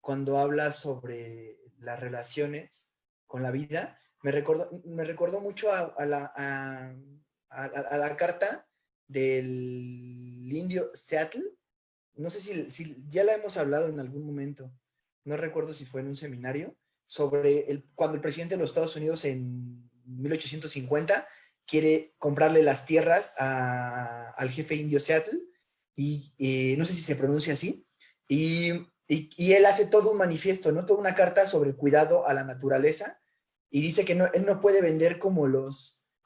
cuando habla sobre las relaciones con la vida, me recordó mucho a la carta del indio Seattle. No sé si ya la hemos hablado en algún momento, no recuerdo si fue en un seminario, sobre cuando el presidente de los Estados Unidos en 1850 quiere comprarle las tierras al jefe indio Seattle, y no sé si se pronuncia así, y él hace todo un manifiesto, ¿no? Toda una carta sobre el cuidado a la naturaleza, y dice que él no puede vender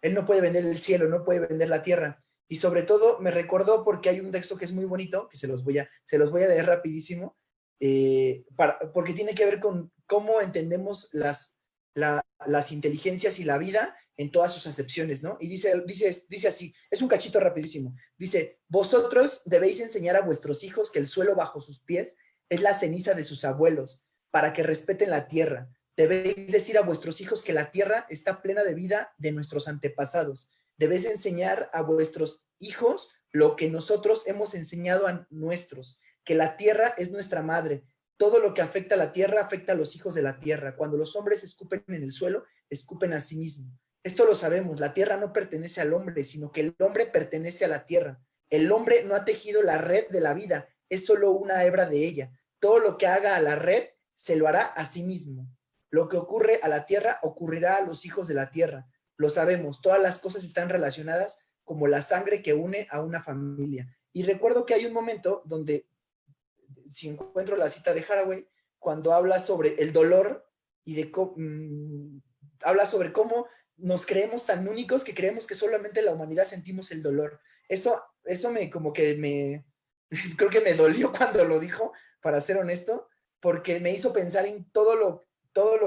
él no puede vender el cielo, no puede vender la tierra. Y sobre todo me recordó porque hay un texto que es muy bonito, que se los voy a leer rapidísimo, porque tiene que ver con cómo entendemos las inteligencias y la vida en todas sus acepciones, ¿no? Y dice así, es un cachito rapidísimo, dice: vosotros debéis enseñar a vuestros hijos que el suelo bajo sus pies es la ceniza de sus abuelos, para que respeten la tierra. Debéis decir a vuestros hijos que la tierra está plena de vida de nuestros antepasados. Debéis enseñar a vuestros hijos lo que nosotros hemos enseñado a nuestros, que la tierra es nuestra madre. Todo lo que afecta a la tierra afecta a los hijos de la tierra. Cuando los hombres escupen en el suelo, escupen a sí mismos. Esto lo sabemos, la tierra no pertenece al hombre, sino que el hombre pertenece a la tierra. El hombre no ha tejido la red de la vida, es solo una hebra de ella. Todo lo que haga a la red, se lo hará a sí mismo. Lo que ocurre a la tierra, ocurrirá a los hijos de la tierra. Lo sabemos, todas las cosas están relacionadas como la sangre que une a una familia. Y recuerdo que hay un momento donde, si encuentro la cita de Haraway, cuando habla sobre el dolor y habla sobre cómo nos creemos tan únicos que creemos que solamente la humanidad sentimos el dolor. Eso creo que me dolió cuando lo dijo, para ser honesto, porque me hizo pensar en todo lo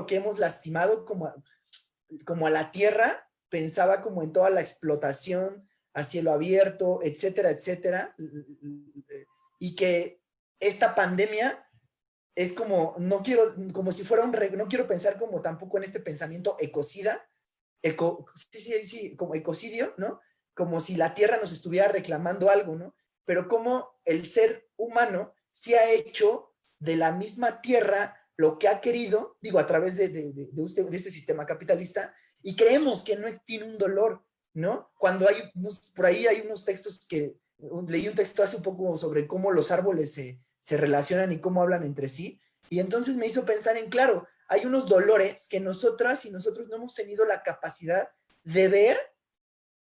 que hemos lastimado como a la tierra. Pensaba como en toda la explotación a cielo abierto, etcétera, etcétera, y que esta pandemia es como, no quiero, como si fuera no quiero pensar como tampoco en este pensamiento ecocida, sí, como ecocidio, ¿no? Como si la Tierra nos estuviera reclamando algo, ¿no? Pero como el ser humano sí ha hecho de la misma Tierra lo que ha querido, digo, a través de este sistema capitalista, y creemos que no tiene un dolor, ¿no? Cuando hay, por ahí hay unos textos que, leí un texto hace un poco sobre cómo los árboles se relacionan y cómo hablan entre sí, y entonces me hizo pensar en, claro, hay unos dolores que nosotras y nosotros no hemos tenido la capacidad de ver,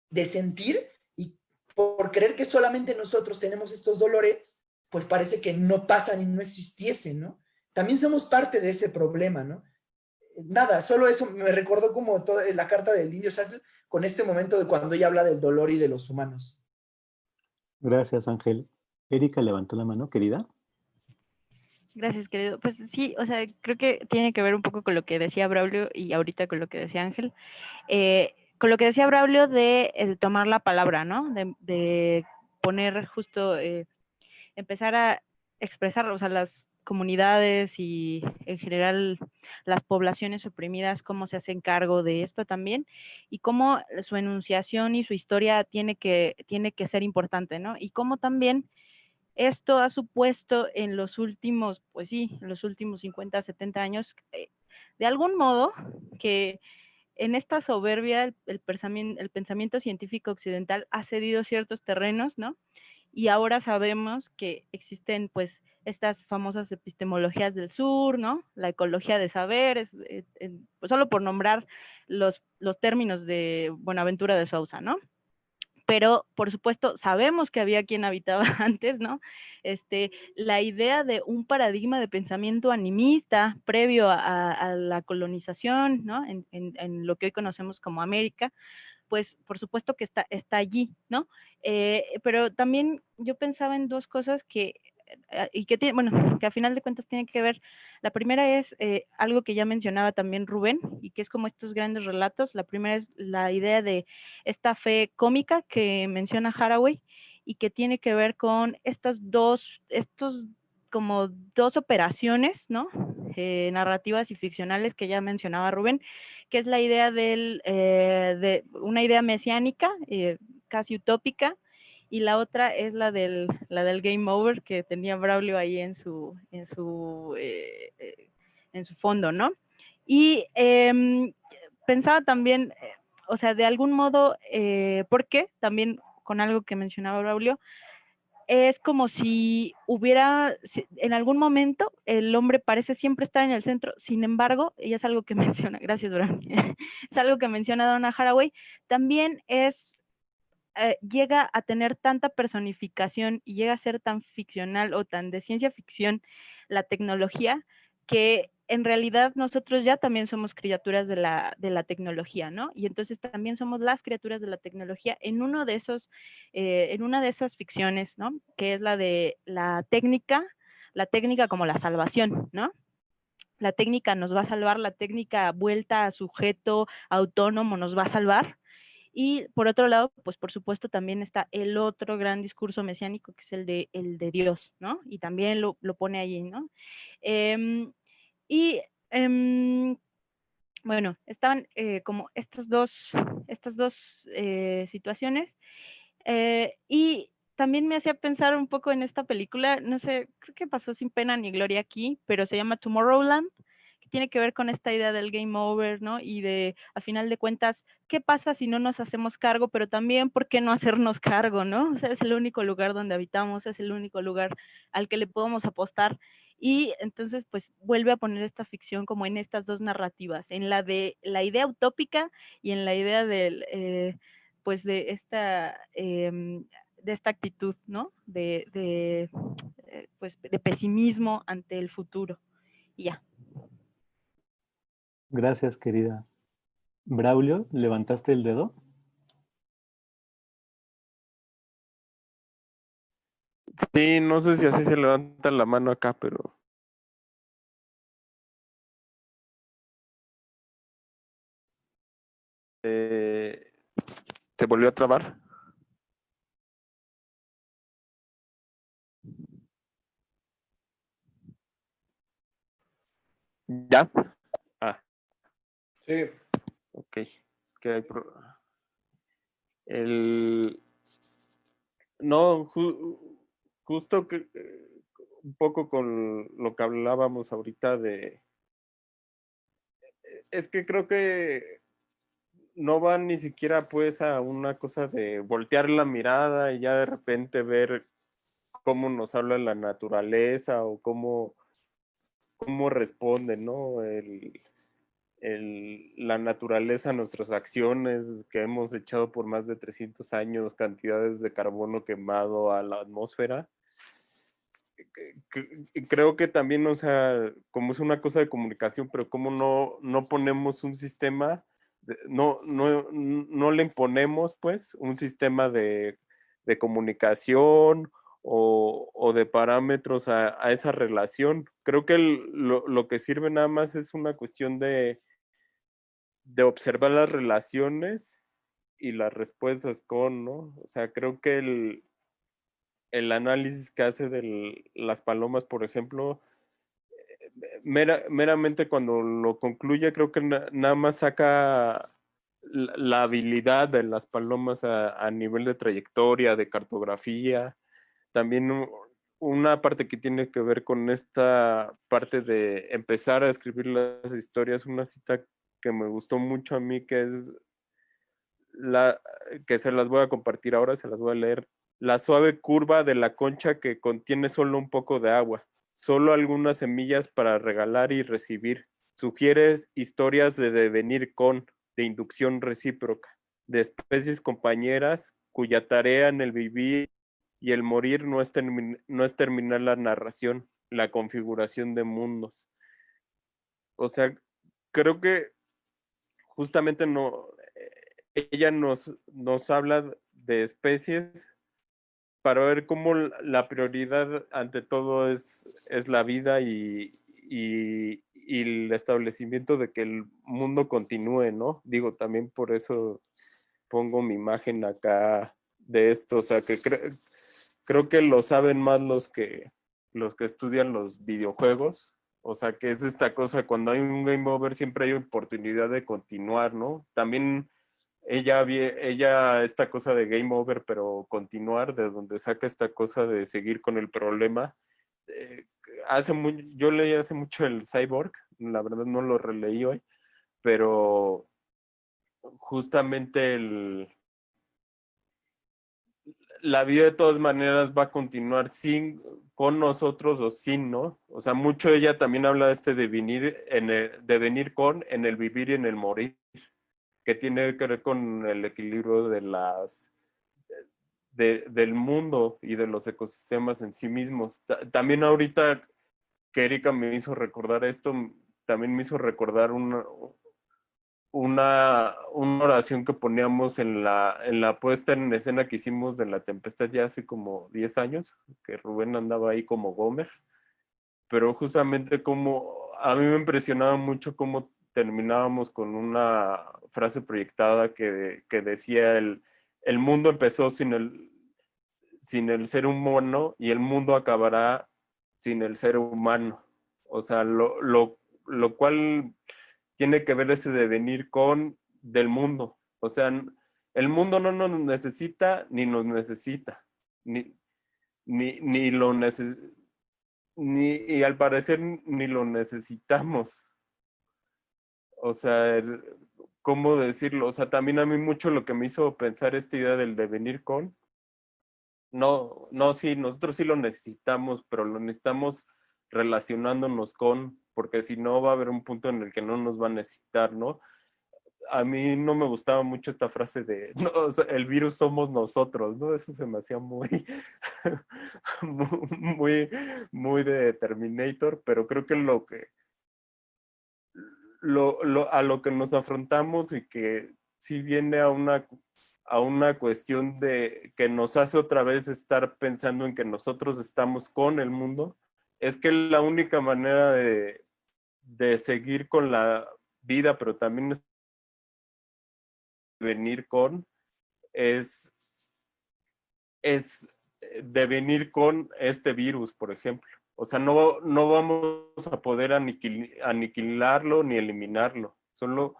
de sentir, y por creer que solamente nosotros tenemos estos dolores, pues parece que no pasan y no existiesen, ¿no? También somos parte de ese problema, ¿no? Nada, solo eso me recordó como toda la carta del Indio Sattel con este momento de cuando ella habla del dolor y de los humanos. Gracias, Ángel. Erika levantó la mano, querida. Gracias, querido. Pues sí, o sea, creo que tiene que ver un poco con lo que decía Braulio y ahorita con lo que decía Ángel. Con lo que decía Braulio de tomar la palabra, ¿no? De poner justo, empezar a expresar, o sea, las comunidades y en general las poblaciones oprimidas, cómo se hacen cargo de esto también y cómo su enunciación y su historia tiene que ser importante, ¿no? Y cómo también esto ha supuesto en los últimos, pues sí, en los últimos 50, 70 años, de algún modo que en esta soberbia el pensamiento científico occidental ha cedido ciertos terrenos, ¿no? Y ahora sabemos que existen pues estas famosas epistemologías del sur, ¿no? La ecología de saberes, pues solo por nombrar los términos de Buenaventura de Sousa, ¿no? Pero por supuesto sabemos que había quien habitaba antes, ¿no? La idea de un paradigma de pensamiento animista previo a la colonización, ¿no? En lo que hoy conocemos como América, pues por supuesto que está allí, ¿no? Pero también yo pensaba en dos cosas y que bueno, que a final de cuentas tienen que ver. La primera es algo que ya mencionaba también Rubén, y que es como estos grandes relatos. La primera es la idea de esta fe cómica que menciona Haraway, y que tiene que ver con estos como dos operaciones, ¿no? Narrativas y ficcionales que ya mencionaba Rubén, que es la idea de una idea mesiánica, casi utópica, y la otra es la del game over que tenía Braulio ahí en su fondo, ¿no? Y pensaba también, o sea, de algún modo, porque también con algo que mencionaba Braulio, es como si en algún momento el hombre parece siempre estar en el centro, sin embargo, y es algo que menciona, gracias, Bram, es algo que menciona Donna Haraway, también llega a tener tanta personificación y llega a ser tan ficcional o tan de ciencia ficción la tecnología, que en realidad nosotros ya también somos criaturas de la tecnología, ¿no? Y entonces también somos las criaturas de la tecnología en una de esas ficciones, ¿no? Que es la de la técnica como la salvación, ¿no? La técnica nos va a salvar, la técnica vuelta a sujeto autónomo nos va a salvar. Y por otro lado, pues por supuesto también está el otro gran discurso mesiánico, que es el de Dios, ¿no? Y también lo pone allí, ¿no? Y bueno, estaban como estas dos situaciones, y también me hacía pensar un poco en esta película, no sé, creo que pasó sin pena ni gloria aquí, pero se llama Tomorrowland, que tiene que ver con esta idea del game over, ¿no? Y de, a final de cuentas, ¿qué pasa si no nos hacemos cargo? Pero también, ¿por qué no hacernos cargo, no? O sea, es el único lugar donde habitamos, es el único lugar al que le podemos apostar. Y entonces, pues, vuelve a poner esta ficción como en estas dos narrativas, en la de la idea utópica y en la idea del, pues, de esta actitud, ¿no? Pues, de pesimismo ante el futuro. Y ya. Gracias, querida. Braulio, ¿levantaste el dedo? Sí, no sé si así se levanta la mano acá, pero... ¿se volvió a trabar? ¿Ya? Ah, Sí. ok. Es que hay el... No, justo que un poco con lo que hablábamos ahorita de... Es que creo que no va ni siquiera pues a una cosa de voltear la mirada y ya de repente ver cómo nos habla la naturaleza o cómo responde, ¿no? La naturaleza a nuestras acciones que hemos echado por más de 300 años, cantidades de carbono quemado a la atmósfera. Creo que también, o sea, como es una cosa de comunicación, pero como no ponemos un sistema, no le imponemos, pues, un sistema de comunicación o de parámetros a esa relación. Creo que lo que sirve nada más es una cuestión de observar las relaciones y las respuestas con, ¿no? O sea, creo que el análisis que hace de las palomas, por ejemplo, meramente cuando lo concluye, creo que nada más saca la habilidad de las palomas a nivel de trayectoria, de cartografía. También una parte que tiene que ver con esta parte de empezar a escribir las historias, una cita que me gustó mucho a mí, que es que se las voy a compartir ahora, se las voy a leer. La suave curva de la concha que contiene solo un poco de agua, solo algunas semillas para regalar y recibir. Sugieres historias de devenir de inducción recíproca, de especies compañeras cuya tarea en el vivir y el morir no es terminar la narración, la configuración de mundos. O sea, creo que justamente no, ella nos habla de especies para ver cómo la prioridad ante todo es la vida y el establecimiento de que el mundo continúe, ¿no? Digo, también por eso pongo mi imagen acá de esto, o sea, que creo que lo saben más los que estudian los videojuegos, o sea, que es esta cosa, cuando hay un game over siempre hay oportunidad de continuar, ¿no? También ella esta cosa de game over, pero continuar, de donde saca esta cosa de seguir con el problema. Eh, yo leí hace mucho el Cyborg, la verdad no lo releí hoy, pero justamente la vida de todas maneras va a continuar con nosotros o sin, ¿no? O sea, mucho ella también habla de este devenir, devenir con, en el vivir y en el morir, que tiene que ver con el equilibrio del mundo y de los ecosistemas en sí mismos. También ahorita que Erika me hizo recordar esto, también me hizo recordar una oración que poníamos en la puesta en escena que hicimos de La Tempestad ya hace como 10 años, que Rubén andaba ahí como Gomer, pero justamente como a mí me impresionaba mucho cómo terminábamos con una frase proyectada que decía el mundo empezó sin el ser humano y el mundo acabará sin el ser humano. O sea, lo cual tiene que ver ese devenir con del mundo. O sea, el mundo no nos necesita ni nos necesita. Ni, ni lo y al parecer ni lo necesitamos. O sea, ¿cómo decirlo? O sea, también a mí mucho lo que me hizo pensar esta idea del devenir con, no, sí, nosotros sí lo necesitamos, pero lo necesitamos relacionándonos con, porque si no va a haber un punto en el que no nos va a necesitar, ¿no? A mí no me gustaba mucho esta frase de, no, o sea, el virus somos nosotros, ¿no? Eso se me hacía muy, muy, muy de Terminator, pero creo que a lo que nos afrontamos y que sí viene a una cuestión de que nos hace otra vez estar pensando en que nosotros estamos con el mundo, es que la única manera de seguir con la vida, pero también venir con, es de venir con este virus, por ejemplo. O sea, no vamos a poder aniquilarlo ni eliminarlo. Solo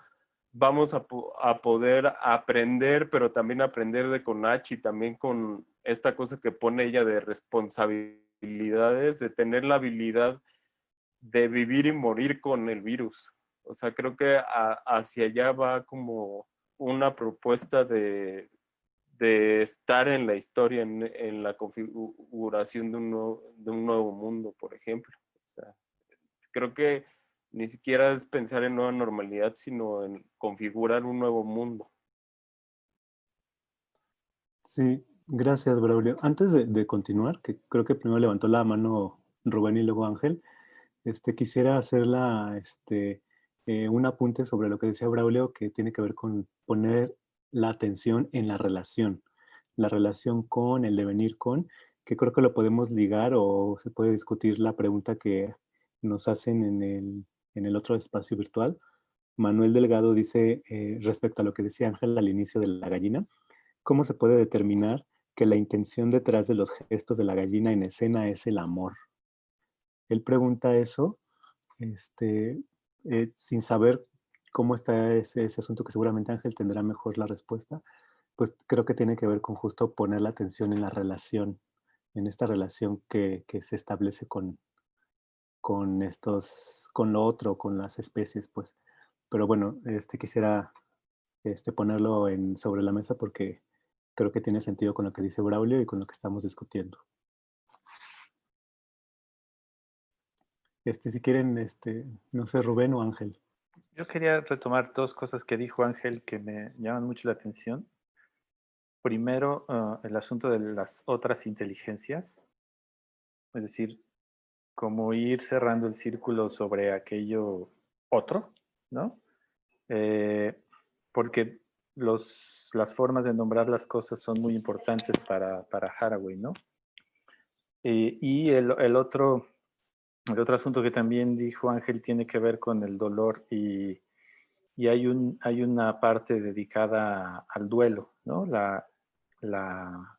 vamos a poder aprender, pero también aprender de con H y también con esta cosa que pone ella de responsabilidades, de tener la habilidad de vivir y morir con el virus. O sea, creo que hacia allá va como una propuesta de estar en la historia, en la configuración de un nuevo mundo, por ejemplo. O sea, creo que ni siquiera es pensar en nueva normalidad, sino en configurar un nuevo mundo. Sí, gracias, Braulio. Antes de continuar, que creo que primero levantó la mano Rubén y luego Ángel, quisiera hacer un apunte sobre lo que decía Braulio, que tiene que ver con poner la atención en la relación con, el devenir con, que creo que lo podemos ligar o se puede discutir la pregunta que nos hacen en el otro espacio virtual. Manuel Delgado dice, respecto a lo que decía Ángel al inicio de la gallina, ¿cómo se puede determinar que la intención detrás de los gestos de la gallina en escena es el amor? Él pregunta eso, sin saber cómo está ese asunto, que seguramente Ángel tendrá mejor la respuesta, pues creo que tiene que ver con justo poner la atención en la relación, en esta relación que se establece con lo otro, con las especies, pues. Pero bueno, quisiera ponerlo sobre la mesa porque creo que tiene sentido con lo que dice Braulio y con lo que estamos discutiendo. Si quieren, no sé, Rubén o Ángel. Yo quería retomar dos cosas que dijo Ángel que me llaman mucho la atención. Primero, el asunto de las otras inteligencias, es decir, como ir cerrando el círculo sobre aquello otro, ¿no? Porque las formas de nombrar las cosas son muy importantes para Haraway, ¿no? Y el otro asunto que también dijo Ángel tiene que ver con el dolor y hay una parte dedicada al duelo, ¿no?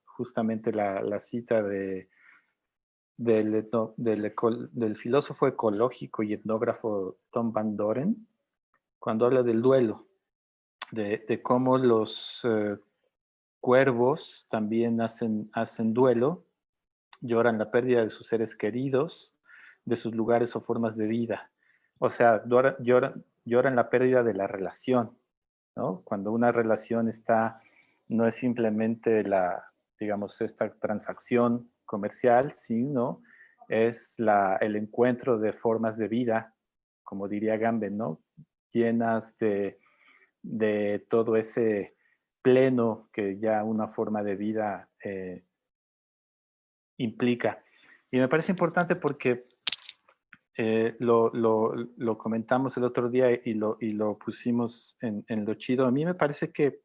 Justamente la cita del filósofo ecológico y etnógrafo Tom Van Doren, cuando habla del duelo, de cómo los cuervos también hacen duelo, lloran la pérdida de sus seres queridos, de sus lugares o formas de vida. O sea, lloran la pérdida de la relación, ¿no? Cuando una relación no es simplemente digamos, esta transacción comercial, sino es el encuentro de formas de vida, como diría Gamben, ¿no? Llenas de todo ese pleno que ya una forma de vida implica. Y me parece importante porque lo comentamos el otro día y lo pusimos en lo chido. A mí me parece que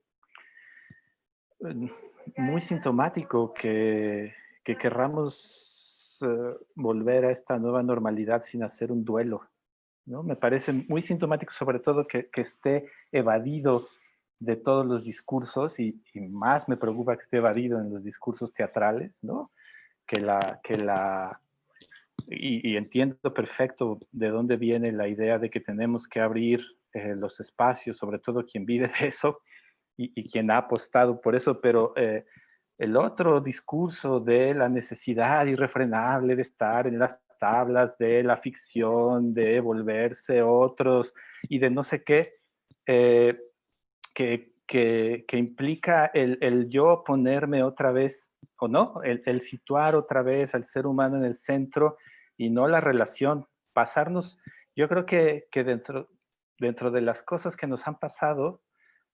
muy sintomático que querramos volver a esta nueva normalidad sin hacer un duelo, ¿no? Me parece muy sintomático, sobre todo, que esté evadido de todos los discursos y más me preocupa que esté evadido en los discursos teatrales, ¿no? Y entiendo perfecto de dónde viene la idea de que tenemos que abrir los espacios, sobre todo quien vive de eso y quien ha apostado por eso, pero el otro discurso de la necesidad irrefrenable de estar en las tablas de la ficción, de volverse otros y de no sé qué, que implica el yo ponerme otra vez, o no, el situar otra vez al ser humano en el centro y no la relación, pasarnos, yo creo que dentro de las cosas que nos han pasado,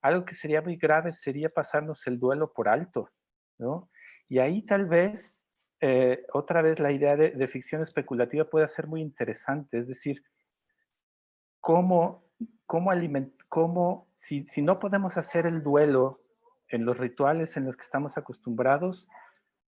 algo que sería muy grave sería pasarnos el duelo por alto, ¿no? Y ahí tal vez, otra vez la idea de ficción especulativa puede ser muy interesante, es decir, si no podemos hacer el duelo en los rituales en los que estamos acostumbrados,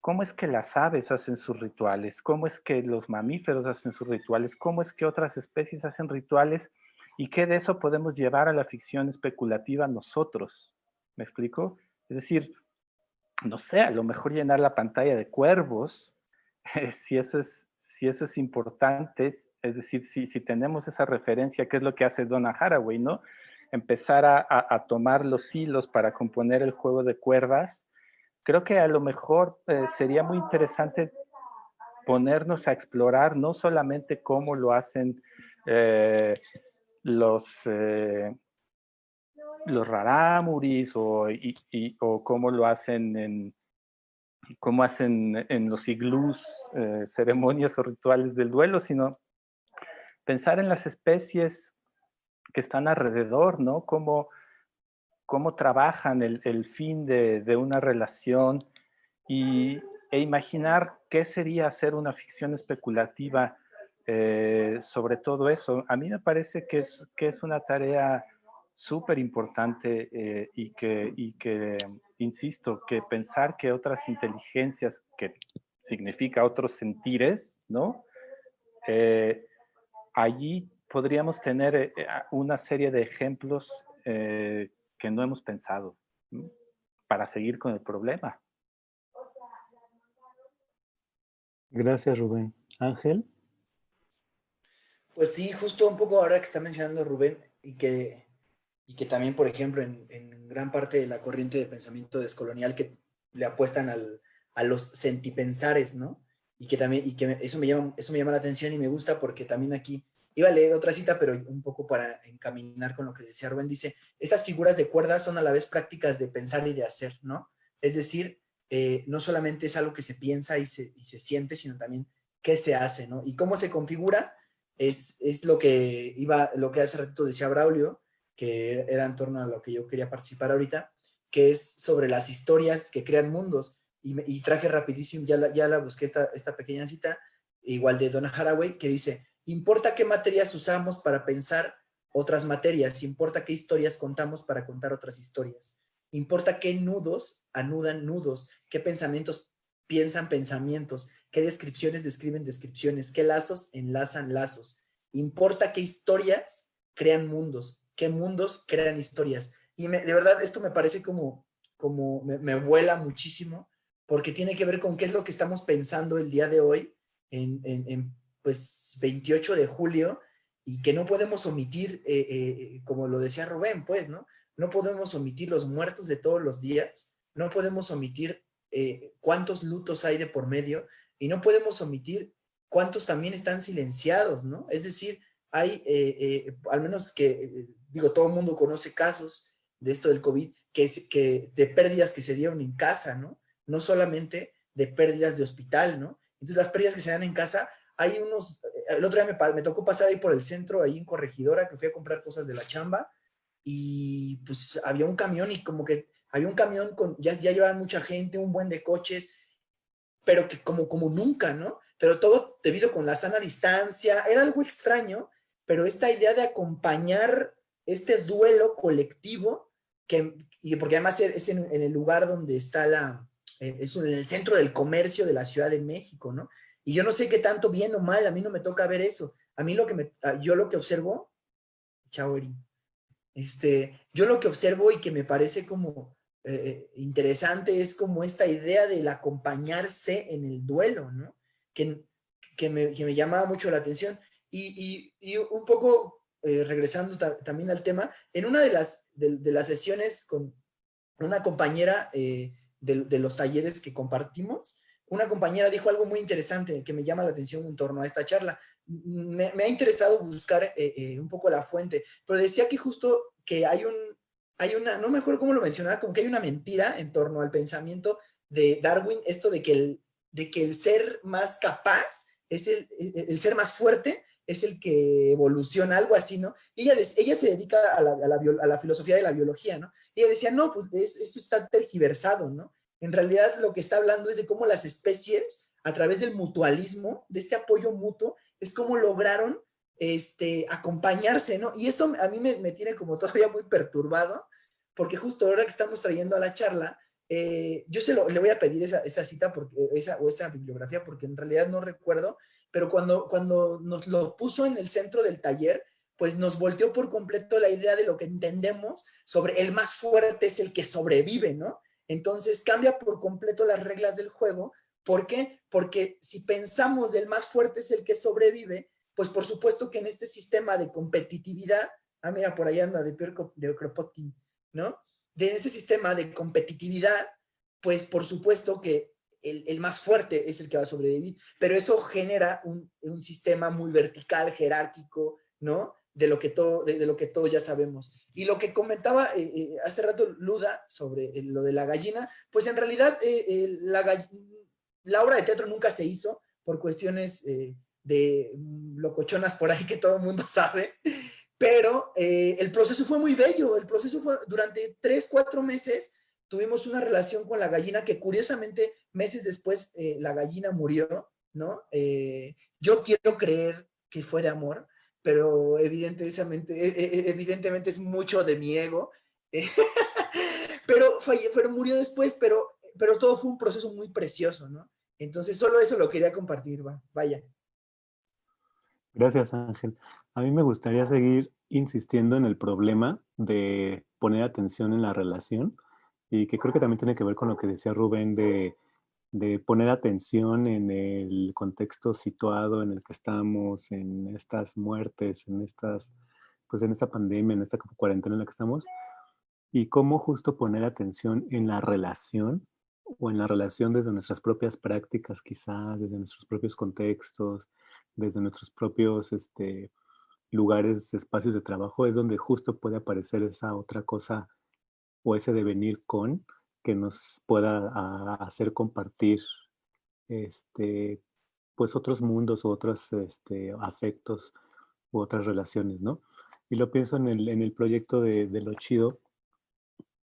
¿cómo es que las aves hacen sus rituales? ¿Cómo es que los mamíferos hacen sus rituales? ¿Cómo es que otras especies hacen rituales? ¿Y qué de eso podemos llevar a la ficción especulativa nosotros? ¿Me explico? Es decir, no sé, a lo mejor llenar la pantalla de cuervos, si eso es importante, es decir, si tenemos esa referencia, ¿qué es lo que hace Donna Haraway, no? Empezar a tomar los hilos para componer el juego de cuerdas. Creo que a lo mejor sería muy interesante ponernos a explorar no solamente cómo lo hacen los rarámuris o cómo lo hacen en los iglús, ceremonias o rituales del duelo, sino pensar en las especies que están alrededor, ¿no? Cómo trabajan el fin de una relación e imaginar qué sería hacer una ficción especulativa sobre todo eso. A mí me parece que es una tarea súper importante y que, insisto, que pensar que otras inteligencias, que significa otros sentires, ¿no? Allí podríamos tener una serie de ejemplos que no hemos pensado, ¿no? Para seguir con el problema. Gracias, Rubén. Ángel. Pues sí, justo un poco ahora que está mencionando Rubén y que también, por ejemplo, en gran parte de la corriente de pensamiento descolonial que le apuestan a los sentipensares, ¿no? Y que eso me llama la atención y me gusta porque también aquí, iba a leer otra cita, pero un poco para encaminar con lo que decía Rubén, dice, estas figuras de cuerdas son a la vez prácticas de pensar y de hacer, ¿no? Es decir, no solamente es algo que se piensa y se siente, sino también qué se hace, ¿no? Y cómo se configura es lo que hace ratito decía Braulio, que era en torno a lo que yo quería participar ahorita, que es sobre las historias que crean mundos. Y traje rapidísimo, ya la busqué esta pequeña cita, igual de Donna Haraway, que dice, importa qué materias usamos para pensar otras materias, importa qué historias contamos para contar otras historias, importa qué nudos anudan nudos, qué pensamientos piensan pensamientos, qué descripciones describen descripciones, qué lazos enlazan lazos, importa qué historias crean mundos, qué mundos crean historias. Y de verdad esto me parece como me vuela muchísimo, porque tiene que ver con qué es lo que estamos pensando el día de hoy, pues 28 de julio, y que no podemos omitir, como lo decía Rubén, pues, ¿no? No podemos omitir los muertos de todos los días, no podemos omitir cuántos lutos hay de por medio, y no podemos omitir cuántos también están silenciados, ¿no? Es decir, hay, al menos que, digo, todo el mundo conoce casos de esto del COVID, que de pérdidas que se dieron en casa, ¿no? No solamente de pérdidas de hospital, ¿no? Entonces, las pérdidas que se dan en casa, hay unos, el otro día me tocó pasar ahí por el centro, ahí en Corregidora, que fui a comprar cosas de la chamba, y pues había un camión y como que había un camión ya llevaban mucha gente, un buen de coches, pero que como nunca, ¿no? Pero todo debido con la sana distancia, era algo extraño, pero esta idea de acompañar este duelo colectivo, porque además es en el lugar donde está es en el centro del comercio de la Ciudad de México, ¿no? Y yo no sé qué tanto bien o mal, a mí no me toca ver eso. A mí yo lo que observo, chao, Eri, yo lo que observo y que me parece como interesante es como esta idea del acompañarse en el duelo, ¿no? Que me llamaba mucho la atención. Y un poco regresando también al tema, en una de las sesiones con una compañera de los talleres que compartimos, una compañera dijo algo muy interesante que me llama la atención en torno a esta charla. Me ha interesado buscar un poco la fuente, pero decía que justo que hay una, no me acuerdo cómo lo mencionaba, como que hay una mentira en torno al pensamiento de Darwin, esto de que el ser más capaz es el ser más fuerte es el que evoluciona, algo así, ¿no? Y ella se dedica a la filosofía de la biología, ¿no? Y ella decía, no, pues eso está tergiversado, ¿no? En realidad lo que está hablando es de cómo las especies, a través del mutualismo, de este apoyo mutuo, es como lograron acompañarse, ¿no? Y eso a mí me tiene como todavía muy perturbado, porque justo ahora que estamos trayendo a la charla, yo le voy a pedir esa cita o esa bibliografía, porque en realidad no recuerdo, pero cuando nos lo puso en el centro del taller, pues nos volteó por completo la idea de lo que entendemos sobre el más fuerte es el que sobrevive, ¿no? Entonces cambia por completo las reglas del juego, ¿Por qué? Porque si pensamos del más fuerte es el que sobrevive, pues por supuesto que en este sistema de competitividad, mira, por ahí anda de Kropotkin, ¿no? De este sistema de competitividad, pues por supuesto que el más fuerte es el que va a sobrevivir, pero eso genera un sistema muy vertical, jerárquico, ¿no? De lo que todos ya sabemos. Y lo que comentaba hace rato Luda sobre lo de la gallina, pues en realidad la obra de teatro nunca se hizo por cuestiones de locochonas por ahí que todo el mundo sabe, pero el proceso fue muy bello, el proceso fue durante 3-4 meses, tuvimos una relación con la gallina que curiosamente meses después la gallina murió, ¿no? Yo quiero creer que fue de amor, pero evidentemente es mucho de mi ego, pero murió después, pero todo fue un proceso muy precioso, ¿no? Entonces solo eso lo quería compartir, vaya. Gracias, Ángel. A mí me gustaría seguir insistiendo en el problema de poner atención en la relación y que creo que también tiene que ver con lo que decía Rubén de poner atención en el contexto situado en el que estamos, en estas muertes, pues en esta pandemia, en esta cuarentena en la que estamos, y cómo justo poner atención en la relación o en la relación desde nuestras propias prácticas, quizá, desde nuestros propios contextos, desde nuestros propios lugares, espacios de trabajo, es donde justo puede aparecer esa otra cosa o ese devenir con que nos pueda hacer compartir pues otros mundos u otros afectos u otras relaciones, ¿no? Y lo pienso en el proyecto de Lo Chido,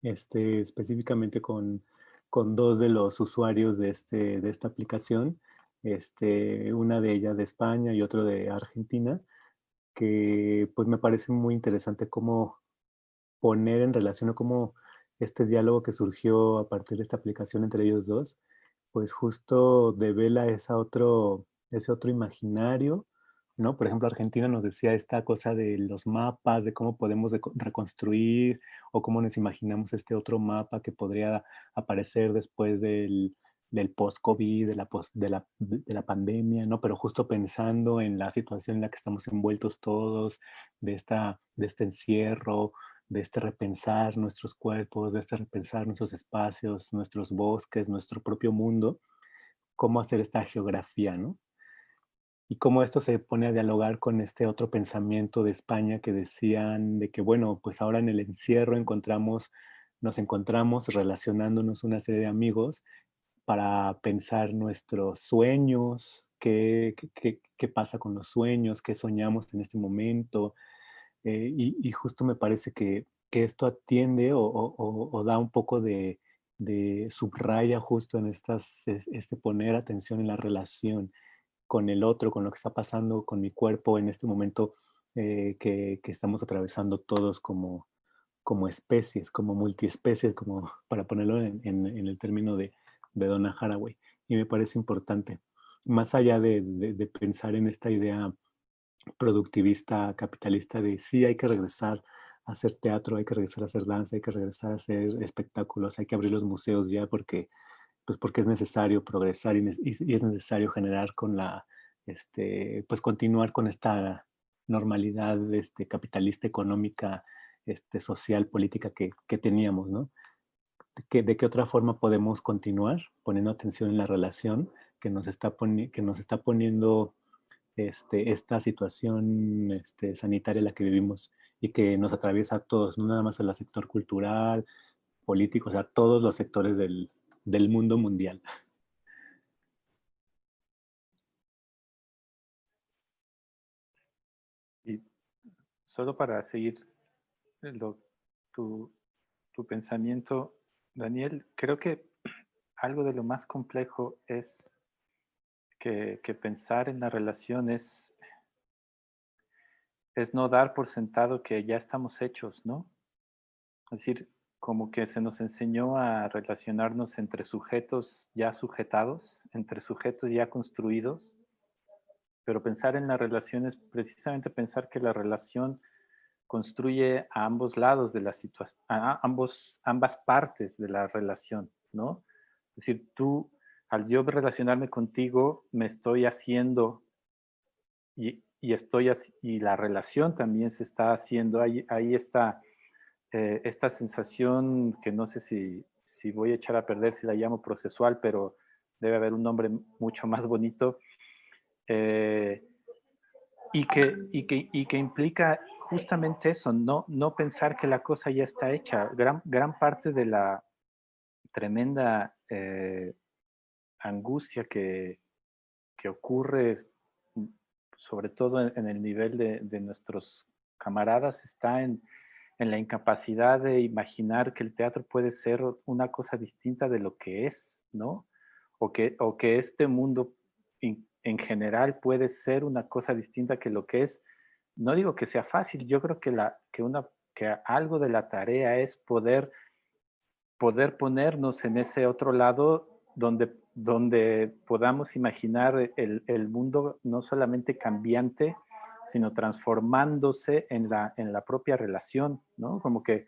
específicamente con dos de los usuarios de esta aplicación, una de ellas de España y otro de Argentina, que pues me parece muy interesante cómo poner en relación o cómo este diálogo que surgió a partir de esta aplicación entre ellos dos, pues justo devela ese otro imaginario, ¿no? Por ejemplo, Argentina nos decía esta cosa de los mapas, de cómo podemos reconstruir o cómo nos imaginamos este otro mapa que podría aparecer después del post-COVID, de la pandemia, ¿no? Pero justo pensando en la situación en la que estamos envueltos todos, de este encierro, de este repensar nuestros cuerpos, de este repensar nuestros espacios, nuestros bosques, nuestro propio mundo, cómo hacer esta geografía, ¿no? Y cómo esto se pone a dialogar con este otro pensamiento de España que decían de que, bueno, pues ahora en el encierro nos encontramos relacionándonos una serie de amigos para pensar nuestros sueños, qué pasa con los sueños, qué soñamos en este momento, y justo me parece que esto atiende o da un poco de subraya justo en poner atención en la relación con el otro, con lo que está pasando con mi cuerpo en este momento que estamos atravesando todos como especies, como multiespecies, como para ponerlo en el término de Donna Haraway. Y me parece importante, más allá de pensar en esta idea productivista, capitalista, de sí hay que regresar a hacer teatro, hay que regresar a hacer danza, hay que regresar a hacer espectáculos, hay que abrir los museos ya pues porque es necesario progresar y es necesario generar pues continuar con esta normalidad capitalista, económica, social, política que teníamos, ¿no? ¿De qué otra forma podemos continuar poniendo atención en la relación que nos está poniendo esta situación sanitaria en la que vivimos y que nos atraviesa a todos, no nada más al sector cultural, político, o sea, todos los sectores del mundo mundial? Y solo para seguir lo- tu, tu pensamiento, Daniel, creo que algo de lo más complejo es que pensar en las relaciones es no dar por sentado que ya estamos hechos, ¿no? Es decir, como que se nos enseñó a relacionarnos entre sujetos ya sujetados, entre sujetos ya construidos, pero pensar en la relación es precisamente pensar que la relación construye a ambos lados de la situación, ambas partes de la relación, ¿no? Es decir, tú al yo relacionarme contigo, me estoy haciendo y la relación también se está haciendo. Ahí está esta sensación que no sé si voy a echar a perder si la llamo procesual, pero debe haber un nombre mucho más bonito, y que implica justamente eso, no pensar que la cosa ya está hecha. Gran parte de la tremenda angustia que ocurre, sobre todo en el nivel de nuestros camaradas, está en la incapacidad de imaginar que el teatro puede ser una cosa distinta de lo que es, ¿no? O que este mundo en general puede ser una cosa distinta que lo que es. No digo que sea fácil, yo creo que algo de la tarea es poder ponernos en ese otro lado donde podamos imaginar el mundo no solamente cambiante, sino transformándose en la propia relación, ¿no? Como que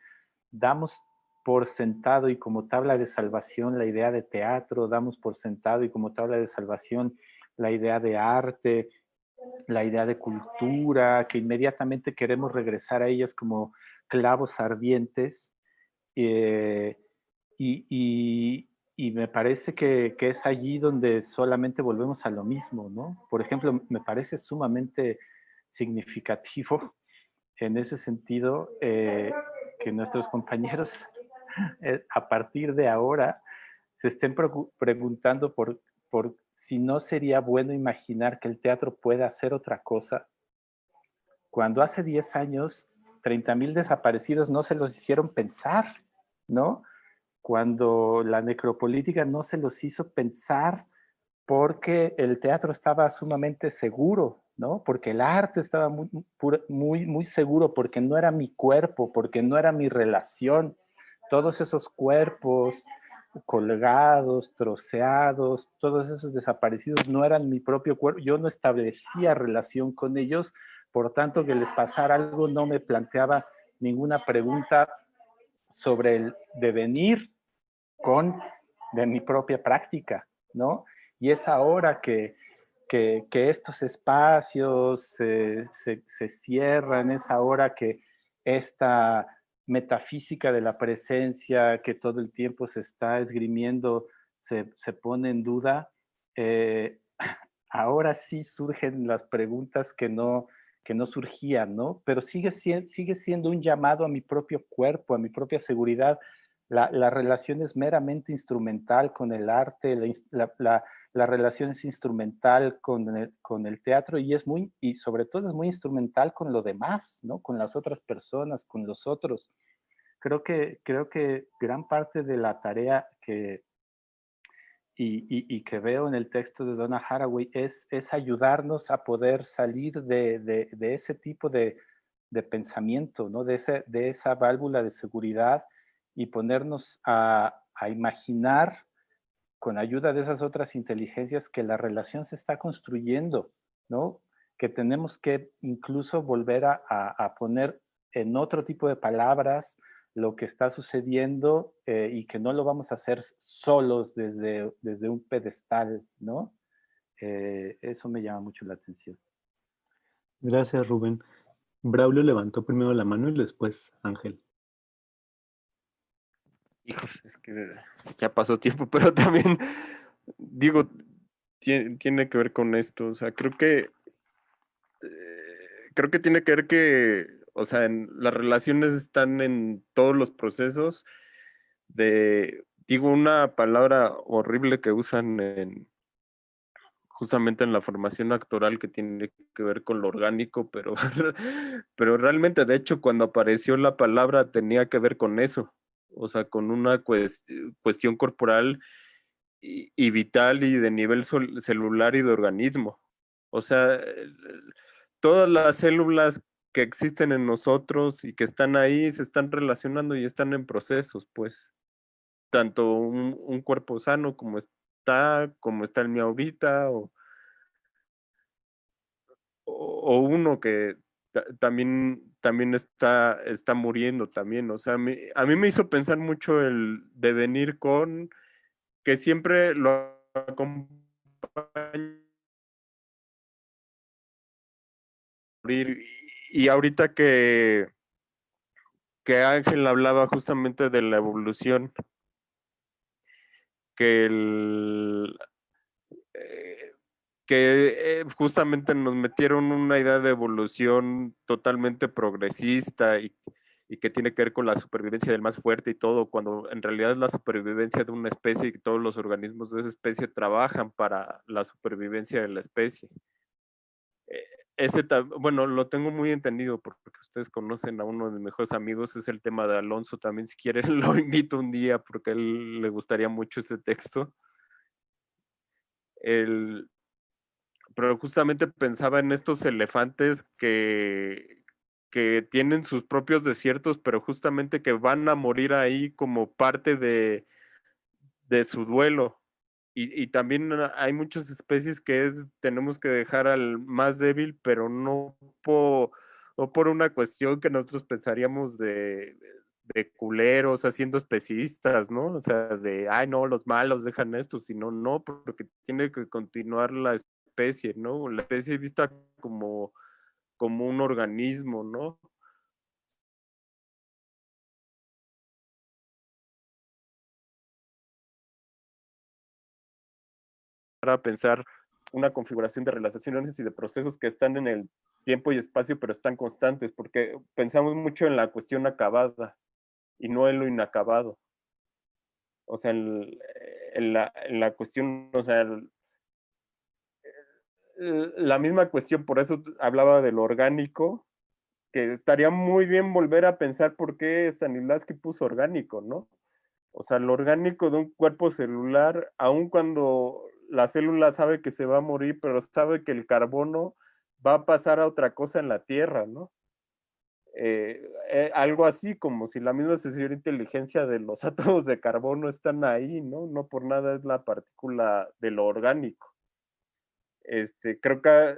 damos por sentado y como tabla de salvación la idea de teatro, damos por sentado y como tabla de salvación la idea de arte, la idea de cultura, que inmediatamente queremos regresar a ellas como clavos ardientes. eh, y me parece que es allí donde solamente volvemos a lo mismo, ¿no? Por ejemplo, me parece sumamente significativo en ese sentido que nuestros compañeros a partir de ahora se estén preguntando por si no sería bueno imaginar que el teatro puede hacer otra cosa, cuando hace 10 años 30,000 desaparecidos no se los hicieron pensar, ¿no? Cuando la necropolítica no se los hizo pensar porque el teatro estaba sumamente seguro, ¿no? Porque el arte estaba muy seguro, porque no era mi cuerpo, porque no era mi relación. Todos esos cuerpos colgados, troceados, todos esos desaparecidos no eran mi propio cuerpo. Yo no establecía relación con ellos, por tanto que les pasara algo no me planteaba ninguna pregunta sobre el devenir de mi propia práctica, ¿no? Y es ahora que estos espacios se cierran, es ahora que esta metafísica de la presencia que todo el tiempo se está esgrimiendo se pone en duda. Ahora sí surgen las preguntas que no surgían, ¿no? Pero sigue siendo un llamado a mi propio cuerpo, a mi propia seguridad. La relación es meramente instrumental con el arte, la relación es instrumental con el teatro y sobre todo es muy instrumental con lo demás, ¿no? Con las otras personas, con los otros. Creo que gran parte de la tarea y que veo en el texto de Donna Haraway es ayudarnos a poder salir de ese tipo de pensamiento, ¿no? De esa válvula de seguridad y ponernos a imaginar con ayuda de esas otras inteligencias que la relación se está construyendo, ¿no? Que tenemos que incluso volver a poner en otro tipo de palabras lo que está sucediendo y que no lo vamos a hacer solos desde un pedestal, ¿no? Eso me llama mucho la atención. Gracias, Rubén. Braulio levantó primero la mano y después Ángel. Hijos, es que ya pasó tiempo, pero también, digo, tiene que ver con esto. O sea, creo que tiene que ver que, o sea, las relaciones están en todos los procesos digo, una palabra horrible que usan justamente en la formación actoral que tiene que ver con lo orgánico, pero realmente, de hecho, cuando apareció la palabra tenía que ver con eso, o sea, con una cuestión corporal y vital y de nivel celular y de organismo. O sea, todas las células que existen en nosotros y que están ahí se están relacionando y están en procesos, pues. Tanto un cuerpo sano como está el mío ahorita, o uno que también está muriendo también. O sea, a mí me hizo pensar mucho el devenir con que siempre lo Y ahorita que Ángel hablaba justamente de la evolución, que justamente nos metieron una idea de evolución totalmente progresista y que tiene que ver con la supervivencia del más fuerte y todo, cuando en realidad es la supervivencia de una especie y que todos los organismos de esa especie trabajan para la supervivencia de la especie. Bueno, lo tengo muy entendido porque ustedes conocen a uno de mis mejores amigos, es el tema de Alonso también, si quieren lo invito un día porque a él le gustaría mucho ese texto. Pero justamente pensaba en estos elefantes que tienen sus propios desiertos, pero justamente que van a morir ahí como parte de su duelo. Y también hay muchas especies que tenemos que dejar al más débil, pero no por una cuestión que nosotros pensaríamos de culeros, haciendo especistas, ¿no? O sea, ay, no, los malos dejan esto, sino no, porque tiene que continuar la especie, ¿no? La especie vista como un organismo, ¿no? Para pensar una configuración de relaciones y de procesos que están en el tiempo y espacio, pero están constantes, porque pensamos mucho en la cuestión acabada y no en lo inacabado. O sea, en la cuestión, o sea, la misma cuestión, por eso hablaba de lo orgánico, que estaría muy bien volver a pensar por qué Stanislavski puso orgánico, ¿no? O sea, lo orgánico de un cuerpo celular, aun cuando la célula sabe que se va a morir, pero sabe que el carbono va a pasar a otra cosa en la Tierra, ¿no? Algo así como si la misma sencilla inteligencia de los átomos de carbono están ahí, ¿no? No por nada es la partícula de lo orgánico. Creo que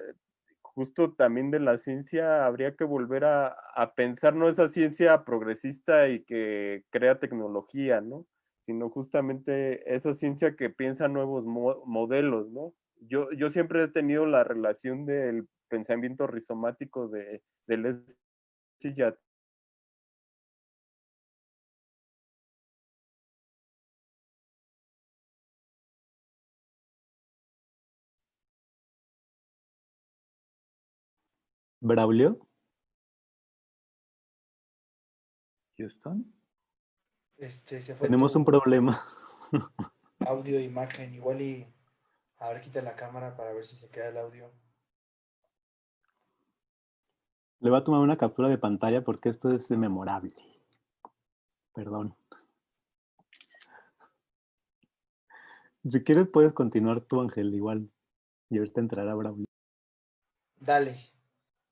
justo también de la ciencia habría que volver a pensar, no esa ciencia progresista y que crea tecnología, ¿no? Sino justamente esa ciencia que piensa nuevos modelos, ¿no? Yo siempre he tenido la relación del pensamiento rizomático de Leslie. Braulio. Houston. Se fue Tenemos un problema. audio, imagen, igual y a ver, quita la cámara para ver si se queda el audio. Le voy a tomar una captura de pantalla porque esto es memorable. Perdón. Si quieres puedes continuar tú, Ángel, igual. Y ahorita entrará Braulio. Dale.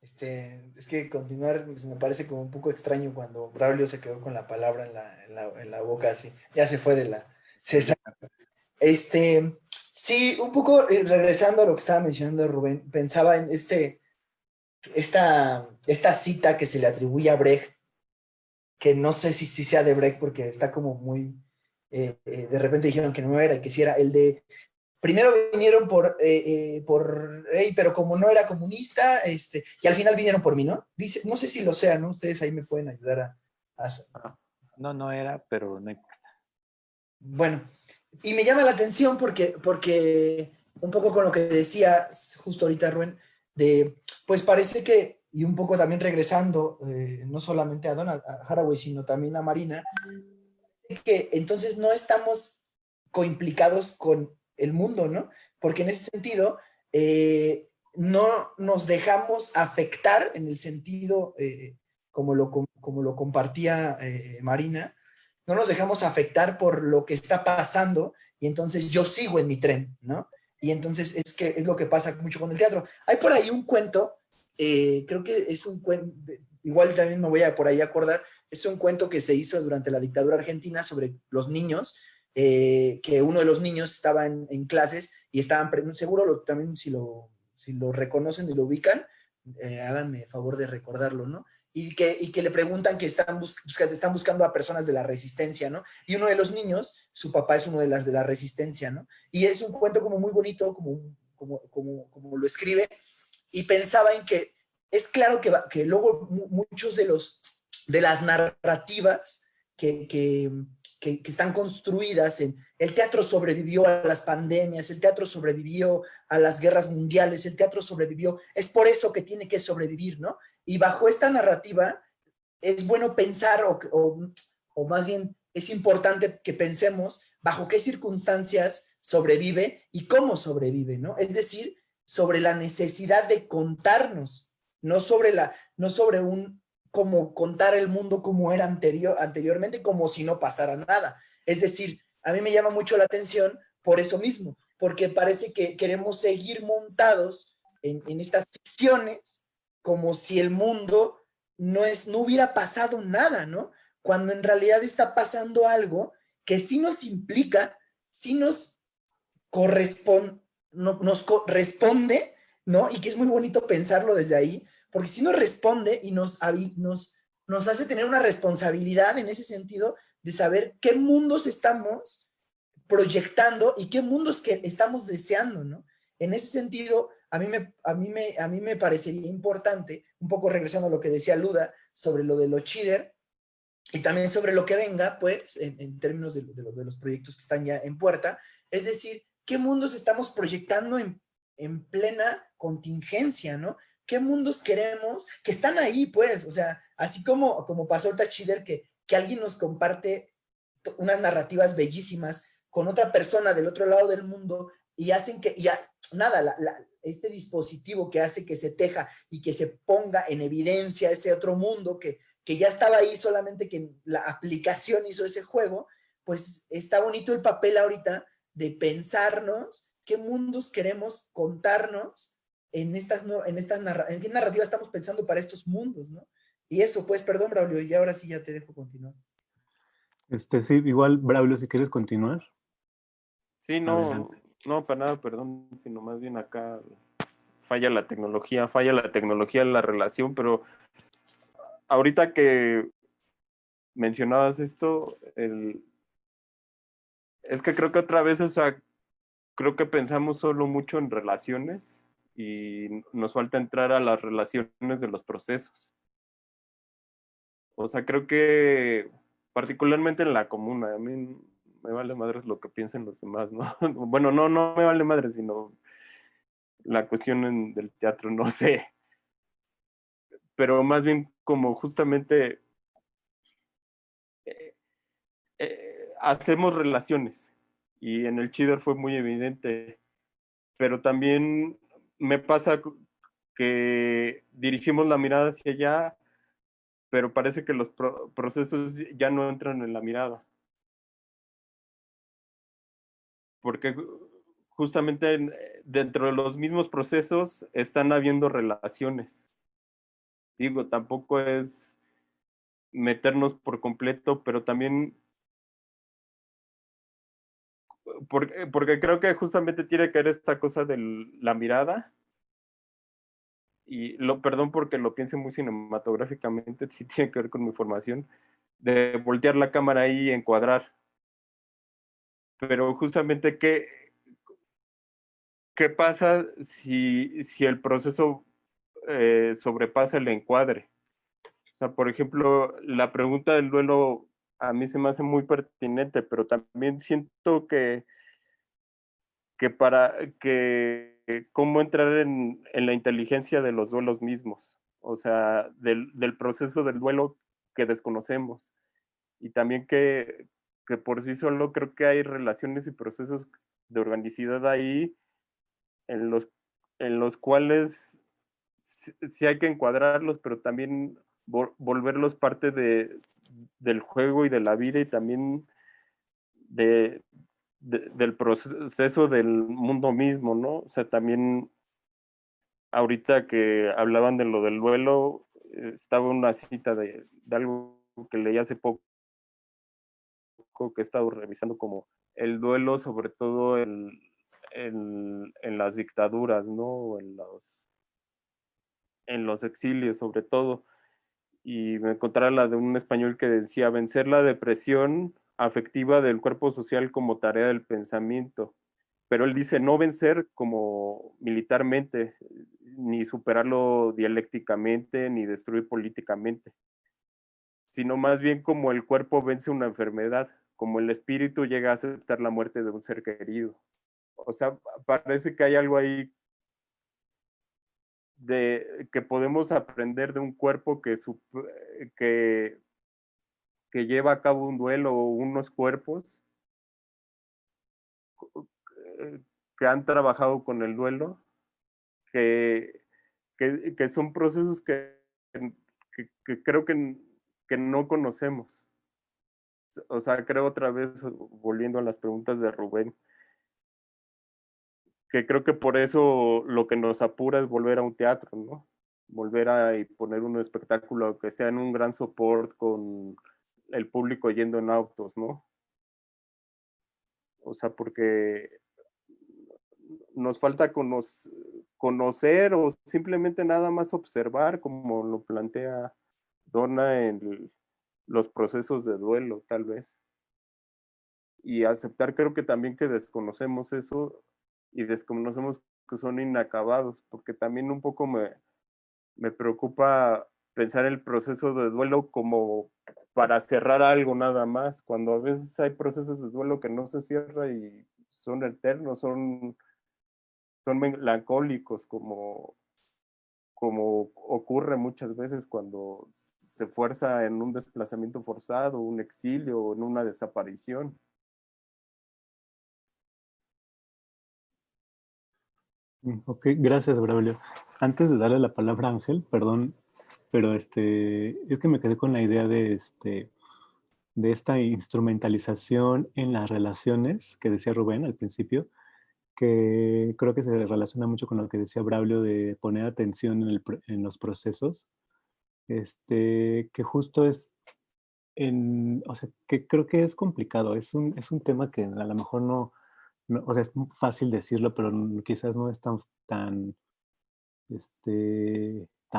Es que continuar me parece como un poco extraño cuando Braulio se quedó con la palabra en la boca así. Ya se fue de la... Sí, un poco regresando a lo que estaba mencionando Rubén, pensaba en esta cita que se le atribuye a Brecht, que no sé si sea de Brecht porque está como muy... de repente dijeron que no era, que sí era el de... Primero vinieron pero como no era comunista, y al final vinieron por mí, ¿no? Dice, no sé si lo sea, ¿no? Ustedes ahí me pueden ayudar a... No era, pero no importa. Bueno, y me llama la atención porque un poco con lo que decía justo ahorita Rubén, pues parece que, y un poco también regresando, no solamente a Donald Haraway, sino también a Marina, que entonces no estamos coimplicados con el mundo, ¿no? Porque en ese sentido, no nos dejamos afectar en el sentido, como lo compartía Marina, no nos dejamos afectar por lo que está pasando y entonces yo sigo en mi tren, ¿no? Y entonces es lo que pasa mucho con el teatro. Hay por ahí un cuento, creo que es un cuento, igual también me voy a por ahí acordar, es un cuento que se hizo durante la dictadura argentina sobre los niños, que uno de los niños estaba en clases y estaban, seguro también si lo reconocen y lo ubican, háganme favor de recordarlo, ¿no? y que le preguntan que están buscando a personas de la resistencia, ¿no? Y uno de los niños, su papá es uno de las de la resistencia, ¿no? Y es un cuento como muy bonito, como lo escribe, y pensaba en que es claro que luego muchos de las narrativas que están construidas en el teatro sobrevivió a las pandemias, el teatro sobrevivió a las guerras mundiales, el teatro sobrevivió, es por eso que tiene que sobrevivir, ¿no? Y bajo esta narrativa es bueno pensar, o más bien es importante que pensemos bajo qué circunstancias sobrevive y cómo sobrevive, ¿no? Es decir, sobre la necesidad de contarnos, no sobre como contar el mundo como era anteriormente, como si no pasara nada. Es decir, a mí me llama mucho la atención por eso mismo, porque parece que queremos seguir montados en estas ficciones como si el mundo no hubiera pasado nada, ¿no? Cuando en realidad está pasando algo que sí nos implica, sí nos corresponde, responde, ¿no? Y que es muy bonito pensarlo desde ahí, porque sí nos responde y nos hace tener una responsabilidad en ese sentido de saber qué mundos estamos proyectando y qué mundos que estamos deseando, ¿no? En ese sentido, a mí me parecería importante, un poco regresando a lo que decía Luda sobre lo de los cheater y también sobre lo que venga, pues, en términos de los proyectos que están ya en puerta, es decir, qué mundos estamos proyectando en plena contingencia, ¿no? ¿Qué mundos queremos que están ahí, pues? O sea, así como pasó ahorita Cheater, que alguien nos comparte unas narrativas bellísimas con otra persona del otro lado del mundo y hacen que, ya, nada, este dispositivo que hace que se teja y que se ponga en evidencia ese otro mundo que ya estaba ahí, solamente que la aplicación hizo ese juego, pues está bonito el papel ahorita de pensarnos qué mundos queremos contarnos en qué narrativa estamos pensando para estos mundos, ¿no? Y eso, pues, perdón, Braulio, y ahora sí ya te dejo continuar. Sí, igual, Braulio, si quieres continuar. Sí, no, Adelante. no, para nada, perdón, sino más bien acá falla la tecnología en la relación, pero ahorita que mencionabas esto, es que creo que otra vez, o sea, creo que pensamos solo mucho en relaciones y nos falta entrar a las relaciones de los procesos. O sea, creo que particularmente en la comuna, a mí me vale madres lo que piensen los demás, ¿no? Bueno, no me vale madres, sino la cuestión del teatro, no sé. Pero más bien como justamente eh, hacemos relaciones. Y en el Cheater fue muy evidente. Pero también me pasa que dirigimos la mirada hacia allá, pero parece que los procesos ya no entran en la mirada. Porque justamente dentro de los mismos procesos están habiendo relaciones. Digo, tampoco es meternos por completo, pero también porque creo que justamente tiene que ver esta cosa de la mirada, y perdón porque lo piense muy cinematográficamente, sí tiene que ver con mi formación, de voltear la cámara y encuadrar. Pero justamente, ¿qué pasa si el proceso sobrepasa el encuadre? O sea, por ejemplo, la pregunta del duelo a mí se me hace muy pertinente, pero también siento que para que cómo entrar en la inteligencia de los duelos mismos, o sea, del proceso del duelo que desconocemos, y también que por sí solo creo que hay relaciones y procesos de organicidad ahí en los cuales sí hay que encuadrarlos, pero también volverlos parte del juego y de la vida, y también de, del proceso del mundo mismo, ¿no? O sea, también ahorita que hablaban de lo del duelo, estaba una cita de algo que leí hace poco, que he estado revisando, como el duelo, sobre todo en las dictaduras, ¿no? En los exilios, sobre todo. y me encontraba la de un español que decía: vencer la depresión afectiva del cuerpo social como tarea del pensamiento. Pero él dice no vencer como militarmente, ni superarlo dialécticamente, ni destruir políticamente, sino más bien como el cuerpo vence una enfermedad, como el espíritu llega a aceptar la muerte de un ser querido. O sea, parece que hay algo ahí de que podemos aprender de un cuerpo que, que lleva a cabo un duelo, o unos cuerpos que han trabajado con el duelo, que, que son procesos que creo que no conocemos. O sea, creo otra vez, volviendo a las preguntas de Rubén, que creo que por eso lo que nos apura es volver a un teatro, ¿no? Volver a y poner un espectáculo que sea en un gran soporte con el público yendo en autos, ¿no? O sea, porque nos falta conocer o simplemente nada más observar, como lo plantea Donna en los procesos de duelo, tal vez. Y aceptar, creo que también que desconocemos eso y desconocemos que son inacabados, porque también un poco me preocupa pensar el proceso de duelo como para cerrar algo nada más, cuando a veces hay procesos de duelo que no se cierra y son eternos, son melancólicos, como ocurre muchas veces cuando se fuerza en un desplazamiento forzado, un exilio o en una desaparición. Ok, gracias, Braulio. Antes de darle la palabra a Ángel, perdón, pero es que me quedé con la idea de esta instrumentalización en las relaciones que decía Rubén al principio, que creo que se relaciona mucho con lo que decía Braulio de poner atención en los procesos, que justo es o sea, que creo que es complicado, es un tema que a lo mejor o sea, es fácil decirlo, pero quizás no es tan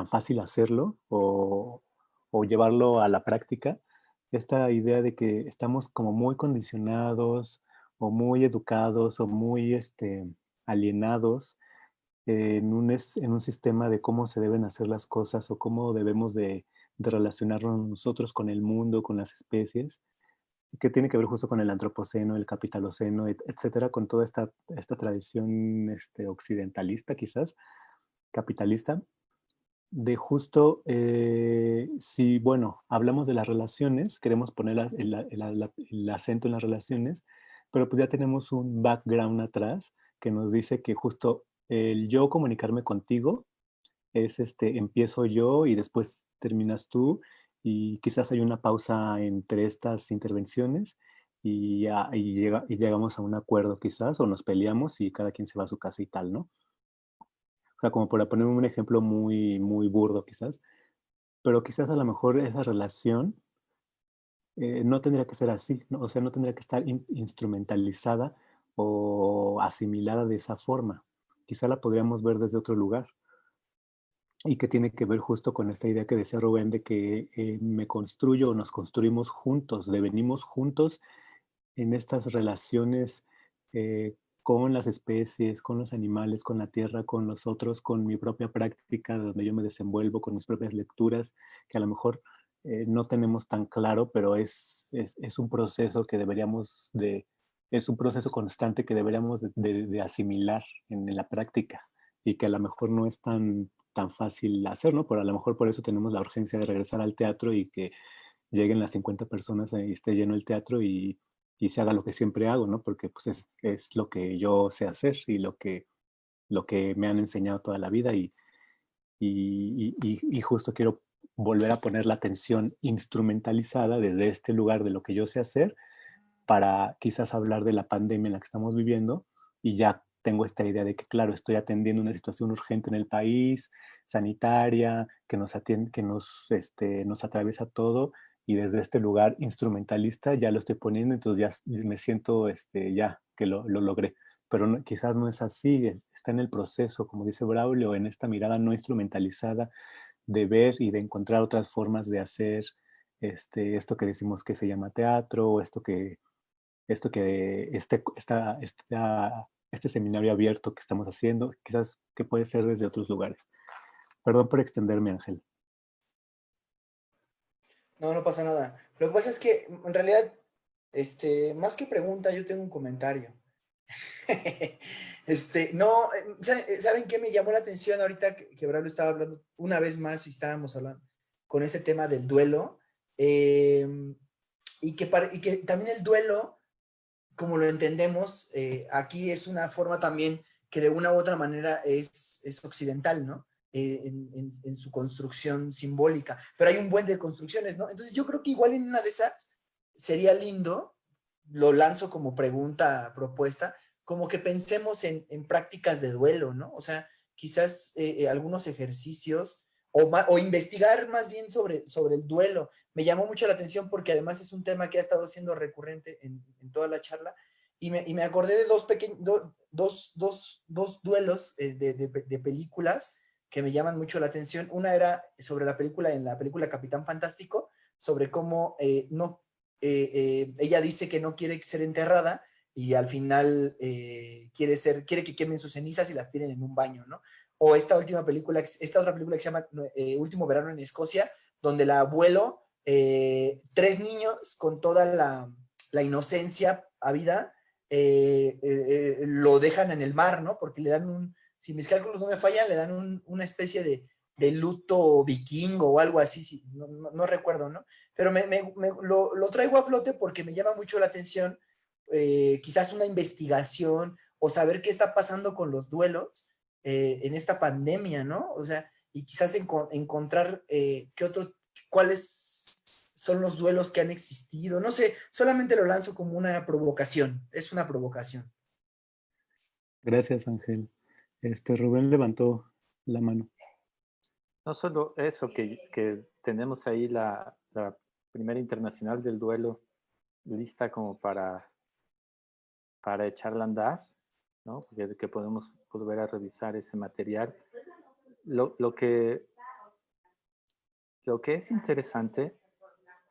fácil hacerlo o llevarlo a la práctica. Esta idea de que estamos como muy condicionados o muy educados o muy alienados en un sistema de cómo se deben hacer las cosas o cómo debemos de relacionarnos nosotros con el mundo, con las especies, que tiene que ver justo con el antropoceno, el capitaloceno, etcétera, con toda esta tradición occidentalista quizás, capitalista, de justo, si, bueno, hablamos de las relaciones, queremos poner el acento en las relaciones, pero pues ya tenemos un background atrás que nos dice que justo el yo comunicarme contigo es empiezo yo y después terminas tú y quizás hay una pausa entre estas intervenciones y llegamos a un acuerdo quizás o nos peleamos y cada quien se va a su casa y tal, ¿no? O sea, como para poner un ejemplo muy, muy burdo quizás, pero quizás a lo mejor esa relación no tendría que ser así, ¿no? O sea, no tendría que estar instrumentalizada o asimilada de esa forma. Quizá la podríamos ver desde otro lugar y que tiene que ver justo con esta idea que decía Rubén de que me construyo o nos construimos juntos, devenimos juntos en estas relaciones con las especies, con los animales, con la tierra, con los otros, con mi propia práctica, donde yo me desenvuelvo, con mis propias lecturas, que a lo mejor no tenemos tan claro, pero es un proceso que es un proceso constante que deberíamos de asimilar en la práctica y que a lo mejor no es tan fácil hacer, ¿no? Pero a lo mejor por eso tenemos la urgencia de regresar al teatro y que lleguen las 50 personas y esté lleno el teatro y se haga lo que siempre hago, ¿no? Porque pues es lo que yo sé hacer y lo que me han enseñado toda la vida y justo quiero volver a poner la atención instrumentalizada desde este lugar de lo que yo sé hacer para quizás hablar de la pandemia en la que estamos viviendo y ya tengo esta idea de que, claro, estoy atendiendo una situación urgente en el país, sanitaria, que nos atraviesa todo y desde este lugar instrumentalista ya lo estoy poniendo, entonces ya me siento ya que lo logré. Pero quizás no es así, está en el proceso, como dice Braulio, en esta mirada no instrumentalizada de ver y de encontrar otras formas de hacer esto que decimos que se llama teatro, o este seminario abierto que estamos haciendo, quizás que puede ser desde otros lugares. Perdón por extenderme, Ángel. No, no pasa nada. Lo que pasa es que, en realidad, más que pregunta, yo tengo un comentario. No, ¿saben qué me llamó la atención ahorita que Braulio estaba hablando una vez más y estábamos hablando con este tema del duelo? Y que también el duelo, como lo entendemos, aquí es una forma también que de una u otra manera es occidental, ¿no? En su construcción simbólica. Pero hay un buen de construcciones, ¿no? Entonces yo creo que igual en una de esas sería lindo, lo lanzo como pregunta, propuesta, como que pensemos en prácticas de duelo, ¿no? O sea, quizás algunos ejercicios o investigar más bien sobre el duelo. Me llamó mucho la atención porque además es un tema que ha estado siendo recurrente en toda la charla y me acordé de dos duelos de películas que me llaman mucho la atención. Una era sobre en la película Capitán Fantástico, sobre cómo ella dice que no quiere ser enterrada y al final quiere que quemen sus cenizas y las tiren en un baño, ¿no? O esta otra película que se llama Último verano en Escocia, donde el abuelo, 3 niños con toda la inocencia a vida, lo dejan en el mar, ¿no? Porque le dan si mis cálculos no me fallan, le dan una especie de luto vikingo o algo así, no recuerdo, ¿no? Pero lo traigo a flote porque me llama mucho la atención, quizás una investigación o saber qué está pasando con los duelos en esta pandemia, ¿no? O sea, y quizás encontrar cuáles son los duelos que han existido. No sé, solamente lo lanzo como una provocación, es una provocación. Gracias, Ángel. Rubén levantó la mano. No solo eso, que tenemos ahí la primera internacional del duelo lista como para echarla a andar, ¿no? Que podemos volver a revisar ese material. Lo que es interesante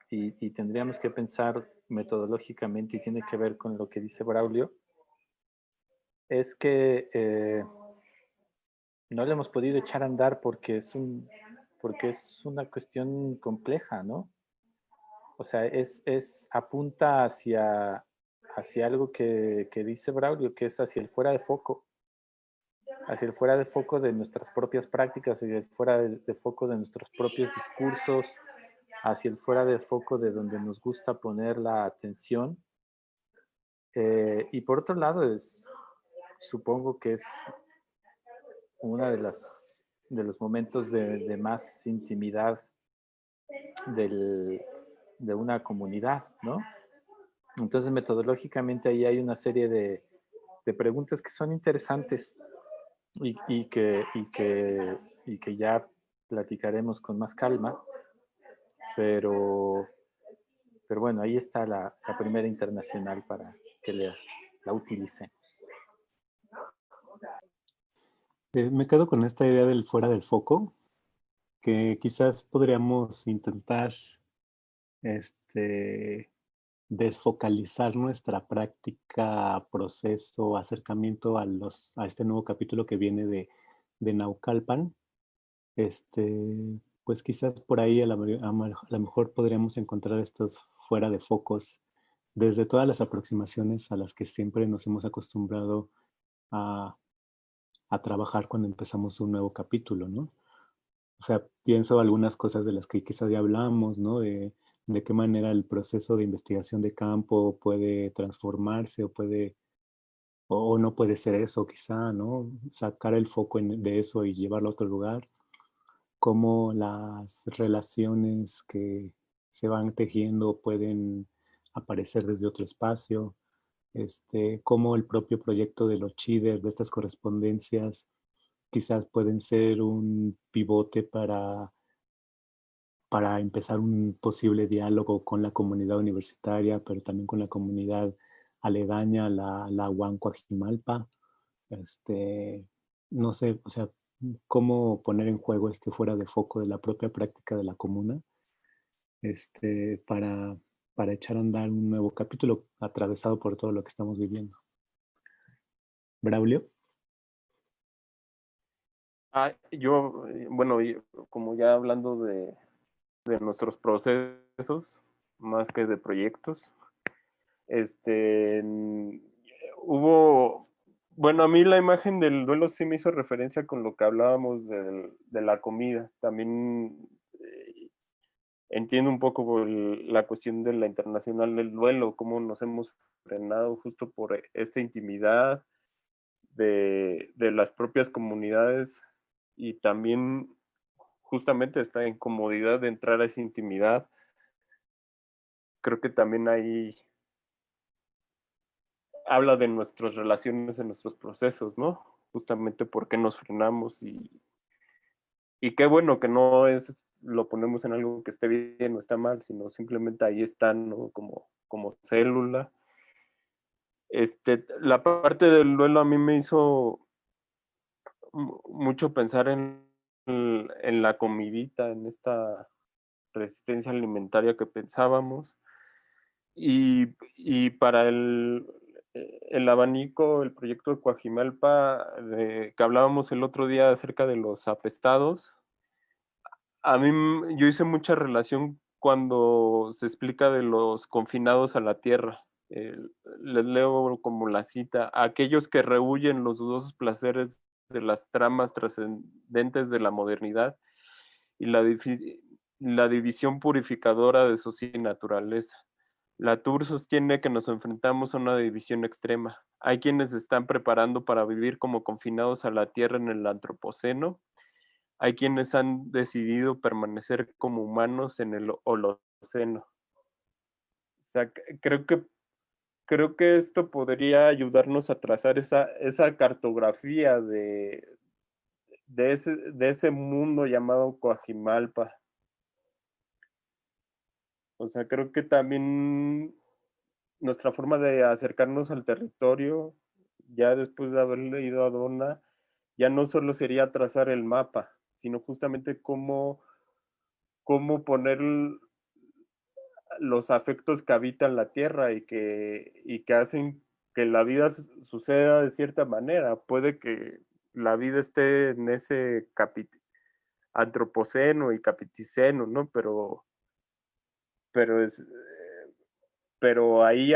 y tendríamos que pensar metodológicamente y tiene que ver con lo que dice Braulio, es que no le hemos podido echar a andar porque es una cuestión compleja, ¿no? O sea, apunta hacia algo que dice Braulio, que es hacia el fuera de foco de nuestras propias prácticas, hacia el fuera de foco de nuestros propios discursos, hacia el fuera de foco de donde nos gusta poner la atención. Y por otro lado, supongo que es uno de los momentos de más intimidad de una comunidad, ¿no? Entonces, metodológicamente ahí hay una serie de preguntas que son interesantes y que ya platicaremos con más calma, pero bueno, ahí está la primera internacional para que la utilicen. Me quedo con esta idea del fuera del foco, que quizás podríamos intentar desfocalizar nuestra práctica, proceso, acercamiento a este nuevo capítulo que viene de Naucalpan. Pues quizás por ahí a lo mejor podríamos encontrar estos fuera de focos desde todas las aproximaciones a las que siempre nos hemos acostumbrado a trabajar cuando empezamos un nuevo capítulo, ¿no? O sea, pienso algunas cosas de las que quizás ya hablamos, ¿no? De qué manera el proceso de investigación de campo puede transformarse o no puede ser eso quizá, ¿no? Sacar el foco de eso y llevarlo a otro lugar. Cómo las relaciones que se van tejiendo pueden aparecer desde otro espacio. Cómo el propio proyecto de los CHIDER, de estas correspondencias, quizás pueden ser un pivote para empezar un posible diálogo con la comunidad universitaria, pero también con la comunidad aledaña, la Huancuajimalpa. No sé, o sea, cómo poner en juego fuera de foco de la propia práctica de la comuna, para, echar a andar un nuevo capítulo atravesado por todo lo que estamos viviendo. Braulio. Bueno, como ya hablando de nuestros procesos, más que de proyectos, bueno, a mí la imagen del duelo sí me hizo referencia con lo que hablábamos de la comida. También entiendo un poco la cuestión de la internacional del duelo, cómo nos hemos frenado justo por esta intimidad de las propias comunidades y también justamente esta incomodidad de entrar a esa intimidad. Creo que también ahí habla de nuestras relaciones, de nuestros procesos, ¿no? Justamente por qué nos frenamos y qué bueno que no lo ponemos en algo que esté bien o está mal, sino simplemente ahí están, ¿no? Como célula. La parte del duelo a mí me hizo mucho pensar en la comidita, en esta resistencia alimentaria que pensábamos. Y para el abanico, el proyecto de Coajimalpa, que hablábamos el otro día acerca de los apestados, yo hice mucha relación cuando se explica de los confinados a la tierra. Les leo como la cita: aquellos que rehuyen los dudosos placeres de las tramas trascendentes de la modernidad y la división purificadora de sociedad y naturaleza. Latour sostiene que nos enfrentamos a una división extrema. Hay quienes se están preparando para vivir como confinados a la tierra en el antropoceno. Hay quienes han decidido permanecer como humanos en el holoceno. O sea, creo que esto podría ayudarnos a trazar esa cartografía de ese mundo llamado Coajimalpa. O sea, creo que también nuestra forma de acercarnos al territorio, ya después de haber leído a Donna, ya no solo sería trazar el mapa, sino justamente cómo poner los afectos que habitan la tierra y que hacen que la vida suceda de cierta manera. Puede que la vida esté en ese antropoceno y capiticeno, ¿no? Pero es, pero ahí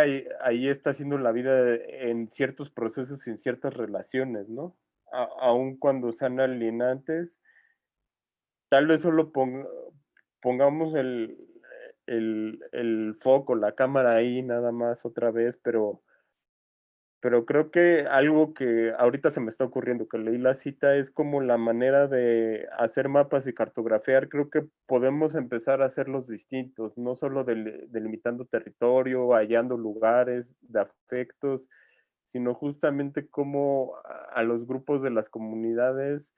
está haciendo la vida en ciertos procesos y en ciertas relaciones, ¿no? Aun cuando sean alienantes, tal vez solo pongamos el foco, la cámara ahí nada más otra vez, pero creo que algo que ahorita se me está ocurriendo, que leí la cita, es como la manera de hacer mapas y cartografiar. Creo que podemos empezar a hacerlos distintos, no solo delimitando territorio, hallando lugares de afectos, sino justamente cómo a los grupos de las comunidades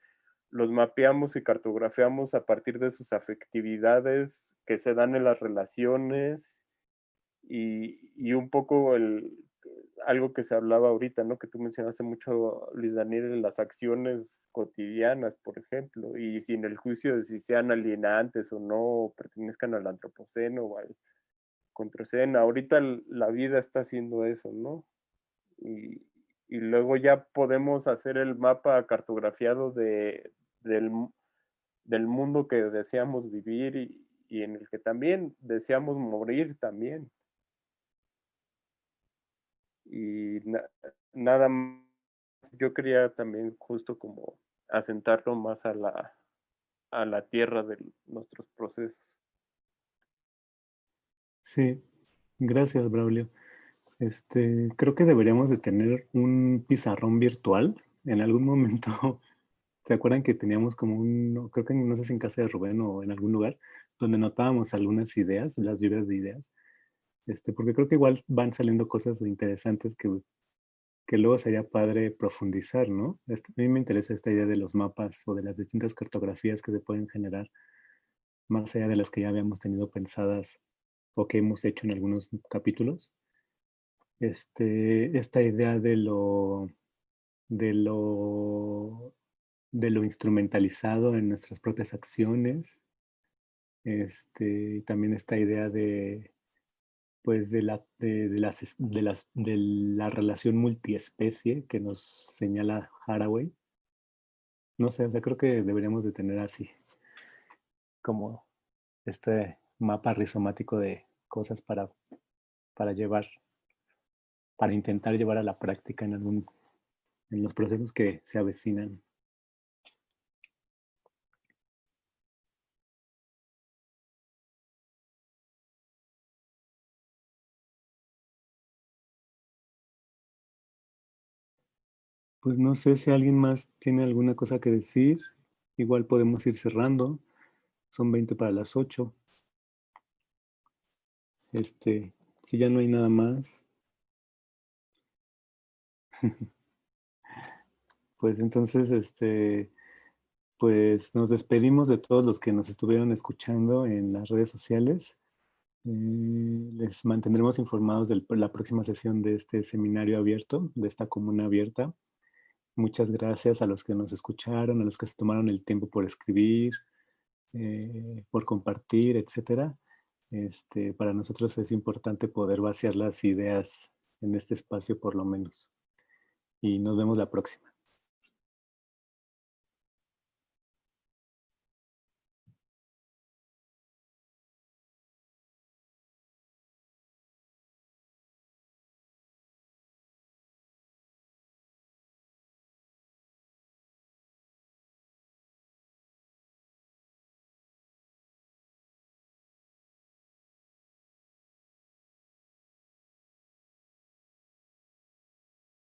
los mapeamos y cartografiamos a partir de sus afectividades que se dan en las relaciones y un poco algo que se hablaba ahorita, ¿no? Que tú mencionaste mucho, Luis Daniel, en las acciones cotidianas, por ejemplo, y sin el juicio de si sean alienantes o no, pertenezcan al antropoceno o al contraceno. Ahorita la vida está haciendo eso, ¿no? Y luego ya podemos hacer el mapa cartografiado del, del mundo que deseamos vivir y en el que también deseamos morir también. Y nada más, yo quería también justo como asentarlo más a la tierra de nuestros procesos. Sí, gracias, Braulio. Creo que deberíamos de tener un pizarrón virtual. En algún momento, ¿se acuerdan que teníamos como creo que no sé si en casa de Rubén o en algún lugar, donde notábamos algunas ideas, las lluvias de ideas? Porque creo que igual van saliendo cosas interesantes que luego sería padre profundizar, ¿no? A mí me interesa esta idea de los mapas o de las distintas cartografías que se pueden generar, más allá de las que ya habíamos tenido pensadas o que hemos hecho en algunos capítulos. Esta idea de lo lo instrumentalizado en nuestras propias acciones. Y también esta idea de, pues, de la relación multiespecie que nos señala Haraway. No sé, o sea, creo que deberíamos de tener así, como este mapa rizomático de cosas para llevar, para intentar llevar a la práctica en los procesos que se avecinan. Pues no sé si alguien más tiene alguna cosa que decir. Igual podemos ir cerrando. Son 20 para las 8. Si ya no hay nada más, pues entonces, pues nos despedimos de todos los que nos estuvieron escuchando en las redes sociales. Les mantendremos informados de la próxima sesión de este seminario abierto, de esta comuna abierta. Muchas gracias a los que nos escucharon, a los que se tomaron el tiempo por escribir, por compartir, etcétera. Para nosotros es importante poder vaciar las ideas en este espacio por lo menos. Y nos vemos la próxima.